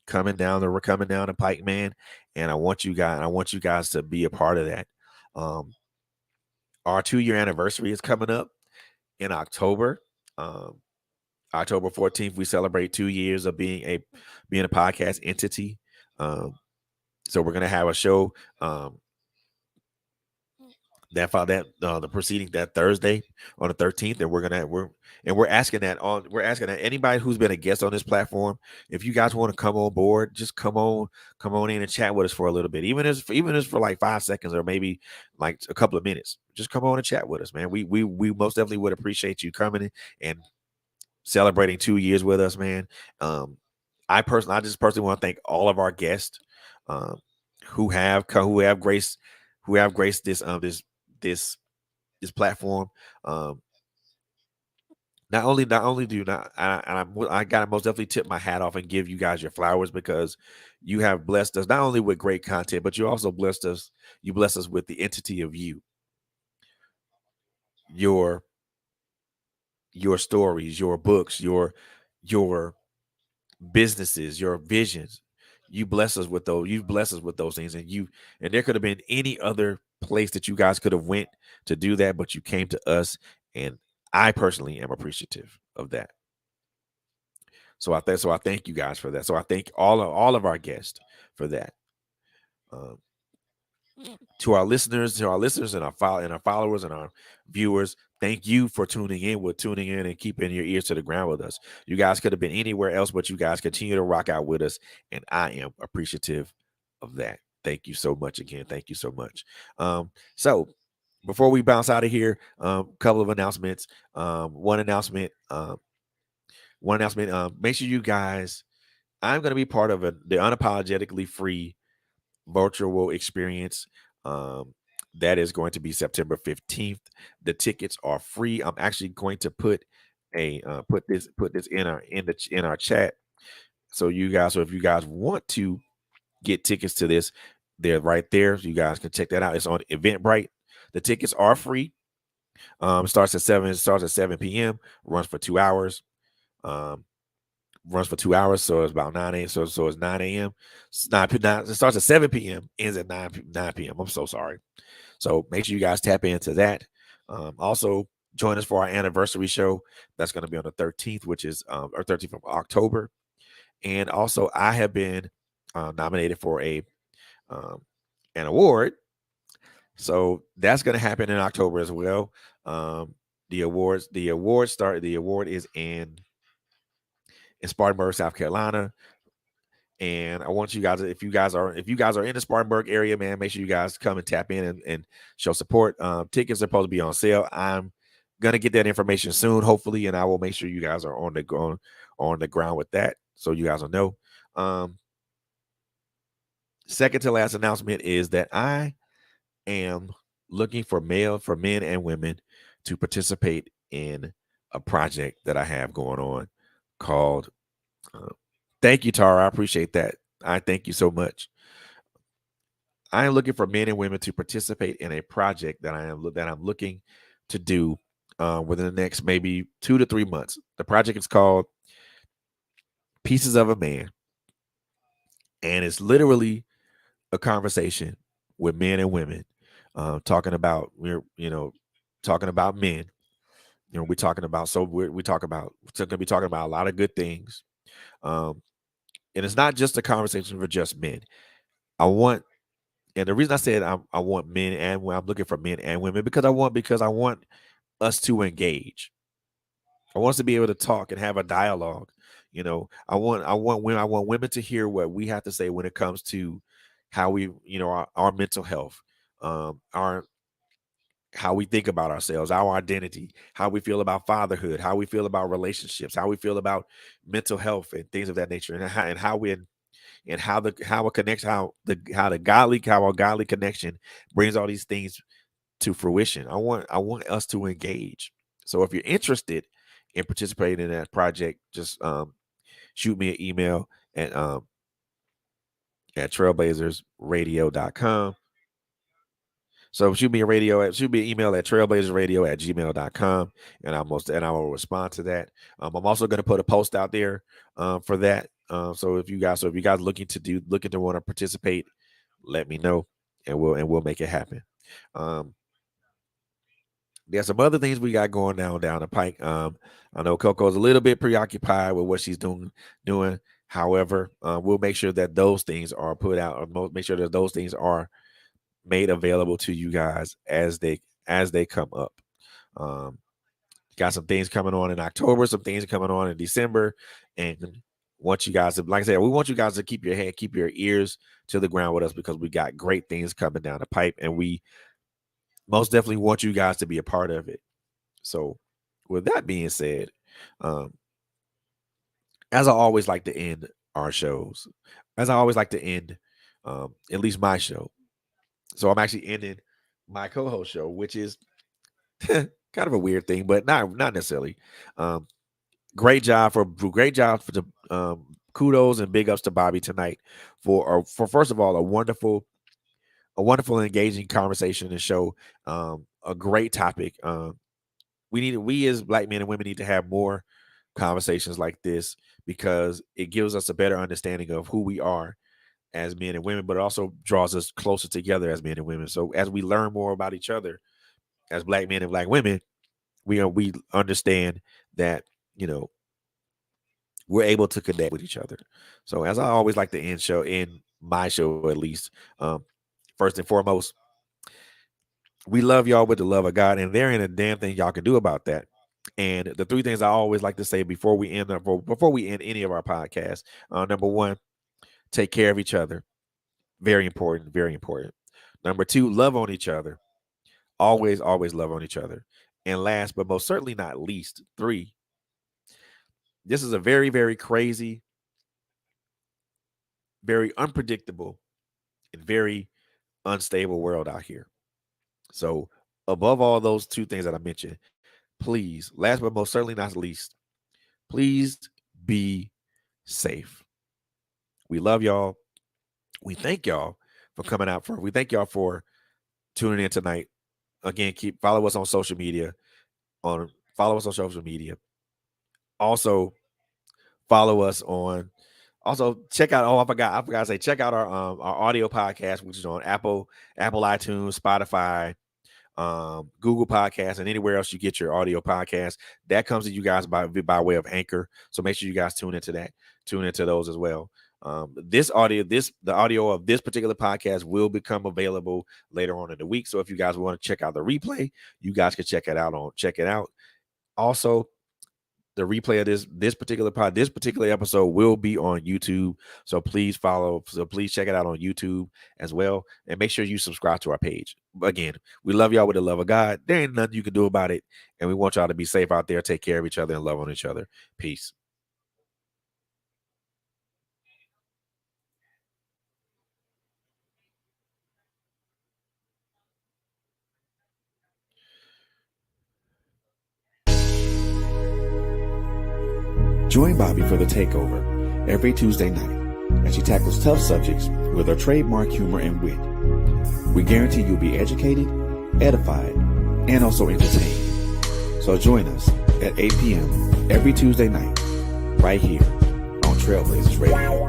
coming down the pike, man. And I want you guys to be a part of that. Um, our 2-year anniversary is coming up in October. Um, October 14th, we celebrate 2 years of being a podcast entity. Um, so we're gonna have a show the proceeding that Thursday on the 13th, and we're asking that anybody who's been a guest on this platform, if you guys want to come on board, just come on in and chat with us for a little bit, even if for like 5 seconds, or maybe like a couple of minutes. Just come on and chat with us, man. We most definitely would appreciate you coming in and celebrating 2 years with us, man. Um, I just personally want to thank all of our guests, um, who have graced this this platform. Um, not only do not I gotta most definitely tip my hat off and give you guys your flowers, because you have blessed us not only with great content, but you also blessed us. You blessed us with the entity of your stories, your books, your businesses, your visions. You bless us with those. You bless us with those things, and there could have been any other place that you guys could have went to do that, but you came to us, and I personally am appreciative of that. So I thank you guys for that. So I thank all of our guests for that. Um, to our listeners and our followers and our viewers, thank you for tuning in and keeping your ears to the ground with us. You guys could have been anywhere else, but you guys continue to rock out with us, and I am appreciative of that. Thank you so much again. Thank you so much. So before we bounce out of here, couple of announcements. One announcement. Make sure you guys. I'm going to be part of the unapologetically free virtual experience. Um, that is going to be September 15th. The tickets are free. I'm actually going to put this in our chat. So if you guys want to get tickets to this, they're right there. So you guys can check that out. It's on Eventbrite. The tickets are free. It starts at 7 p.m. Runs for 2 hours. Um, so it's about 9 a.m. So it's 9 a.m. It starts at 7 p.m. ends at 9 p.m. I'm so sorry. So make sure you guys tap into that. Also join us for our anniversary show. That's going to be on the 13th, which is or 13th of October. And also I have been nominated for um, an award. So that's going to happen in October as well. The award is in Spartanburg, South Carolina. And I want you guys, if you guys are in the Spartanburg area, man, make sure you guys come and tap in and show support. Tickets are supposed to be on sale. I'm gonna get that information soon, hopefully, and I will make sure you guys are on the ground with that, so you guys will know. Um, Second to last announcement is that I am looking for men and women to participate in a project that I have going on called uh, thank you, Tara. I appreciate that. I thank you so much. I am looking for men and women to participate in a project that I'm looking to do within the next maybe 2 to 3 months. The project is called Pieces of a Man, and it's literally a conversation with men and women talking about talking about men. We're talking about we're going to be talking about a lot of good things. Um, and it's not just a conversation for just men. I want And the reason I said I want I'm looking for men and women because I want us to engage. I want us to be able to talk and have a dialogue. I want women to hear what we have to say when it comes to how our mental health, our how we think about ourselves, our identity, how we feel about fatherhood, how we feel about relationships, how we feel about mental health and things of that nature, and how it connects how our godly connection brings all these things to fruition. I want us to engage. So if you're interested in participating in that project, just shoot me an email at trailblazersradio.com. So shoot me an email at trailblazersradio@gmail.com, and I will respond to that. I'm also going to put a post out there for that. So if you guys looking to want to participate, let me know, and we'll make it happen. Um, there's some other things we got going down the pike. I know Coco's a little bit preoccupied with what she's doing. However, we'll make sure that those things are put out, or make sure that those things are made available to you guys as they come up. Um, got some things coming on in October, some things coming on in December, and want you guys to, like I said, we want you guys to keep your ears to the ground with us because we got great things coming down the pipe, and we most definitely want you guys to be a part of it. So, with that being said, um, as I always like to end our shows, as I always like to end, at least my show. So I'm actually ending my co-host show, which is kind of a weird thing, but not necessarily. Um, great job for the kudos and big ups to Bobby tonight for first of all a wonderful and engaging conversation and show, a great topic. We as black men and women need to have more conversations like this because it gives us a better understanding of who we are as men and women, but it also draws us closer together as men and women. So as we learn more about each other as Black men and Black women, we understand that, you know, we're able to connect with each other. So as I always like to end my show at least, first and foremost, we love y'all with the love of God, and there ain't a damn thing y'all can do about that. And the three things I always like to say before we end any of our podcasts: number one, take care of each other. Very important, very important. Number two, love on each other. Always, always love on each other. And last but most certainly not least, three, this is a very, very crazy, very unpredictable, and very unstable world out here. So, above all those two things that I mentioned, please, last but most certainly not least, please be safe. We love y'all. We thank y'all for coming out for. We thank y'all for tuning in tonight. Again, follow us on social media. Follow us on social media. Also, follow us on. Also, check out. Oh, I forgot to say, check out our audio podcast, which is on Apple iTunes, Spotify, Google Podcasts, and anywhere else you get your audio podcast. That comes to you guys by way of Anchor. So make sure you guys tune into that. Tune into those as well. The audio of this particular podcast will become available later on in the week. So if you guys want to check out the replay, you guys can check it out. Also, the replay of this particular episode will be on YouTube. So please check it out on YouTube as well. And make sure you subscribe to our page. Again, we love y'all with the love of God. There ain't nothing you can do about it. And we want y'all to be safe out there, take care of each other, and love on each other. Peace. Join Bobby for The Takeover every Tuesday night as she tackles tough subjects with her trademark humor and wit. We guarantee you'll be educated, edified, and also entertained. So join us at 8 p.m. every Tuesday night, right here on Trailblazers Radio.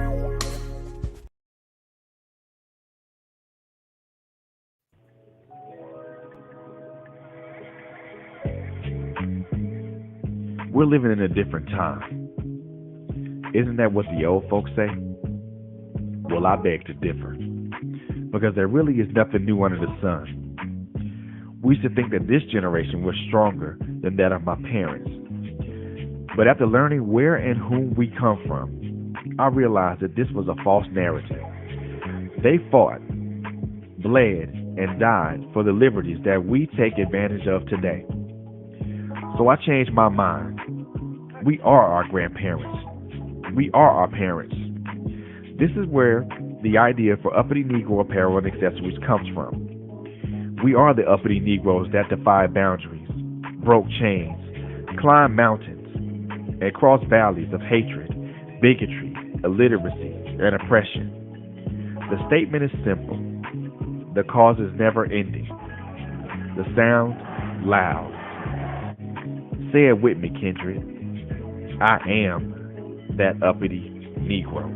We're living in a different time. Isn't that what the old folks say? Well, I beg to differ, because there really is nothing new under the sun. We used to think that this generation was stronger than that of my parents. But after learning where and whom we come from, I realized that this was a false narrative. They fought, bled, and died for the liberties that we take advantage of today. So I changed my mind. We are our grandparents. We are our parents. This is where the idea for uppity Negro apparel and accessories comes from. We are the uppity Negroes that defied boundaries, broke chains, climbed mountains, and crossed valleys of hatred, bigotry, illiteracy, and oppression. The statement is simple. The cause is never ending. The sound, loud. Say it with me, Kindred. I am that uppity Negro.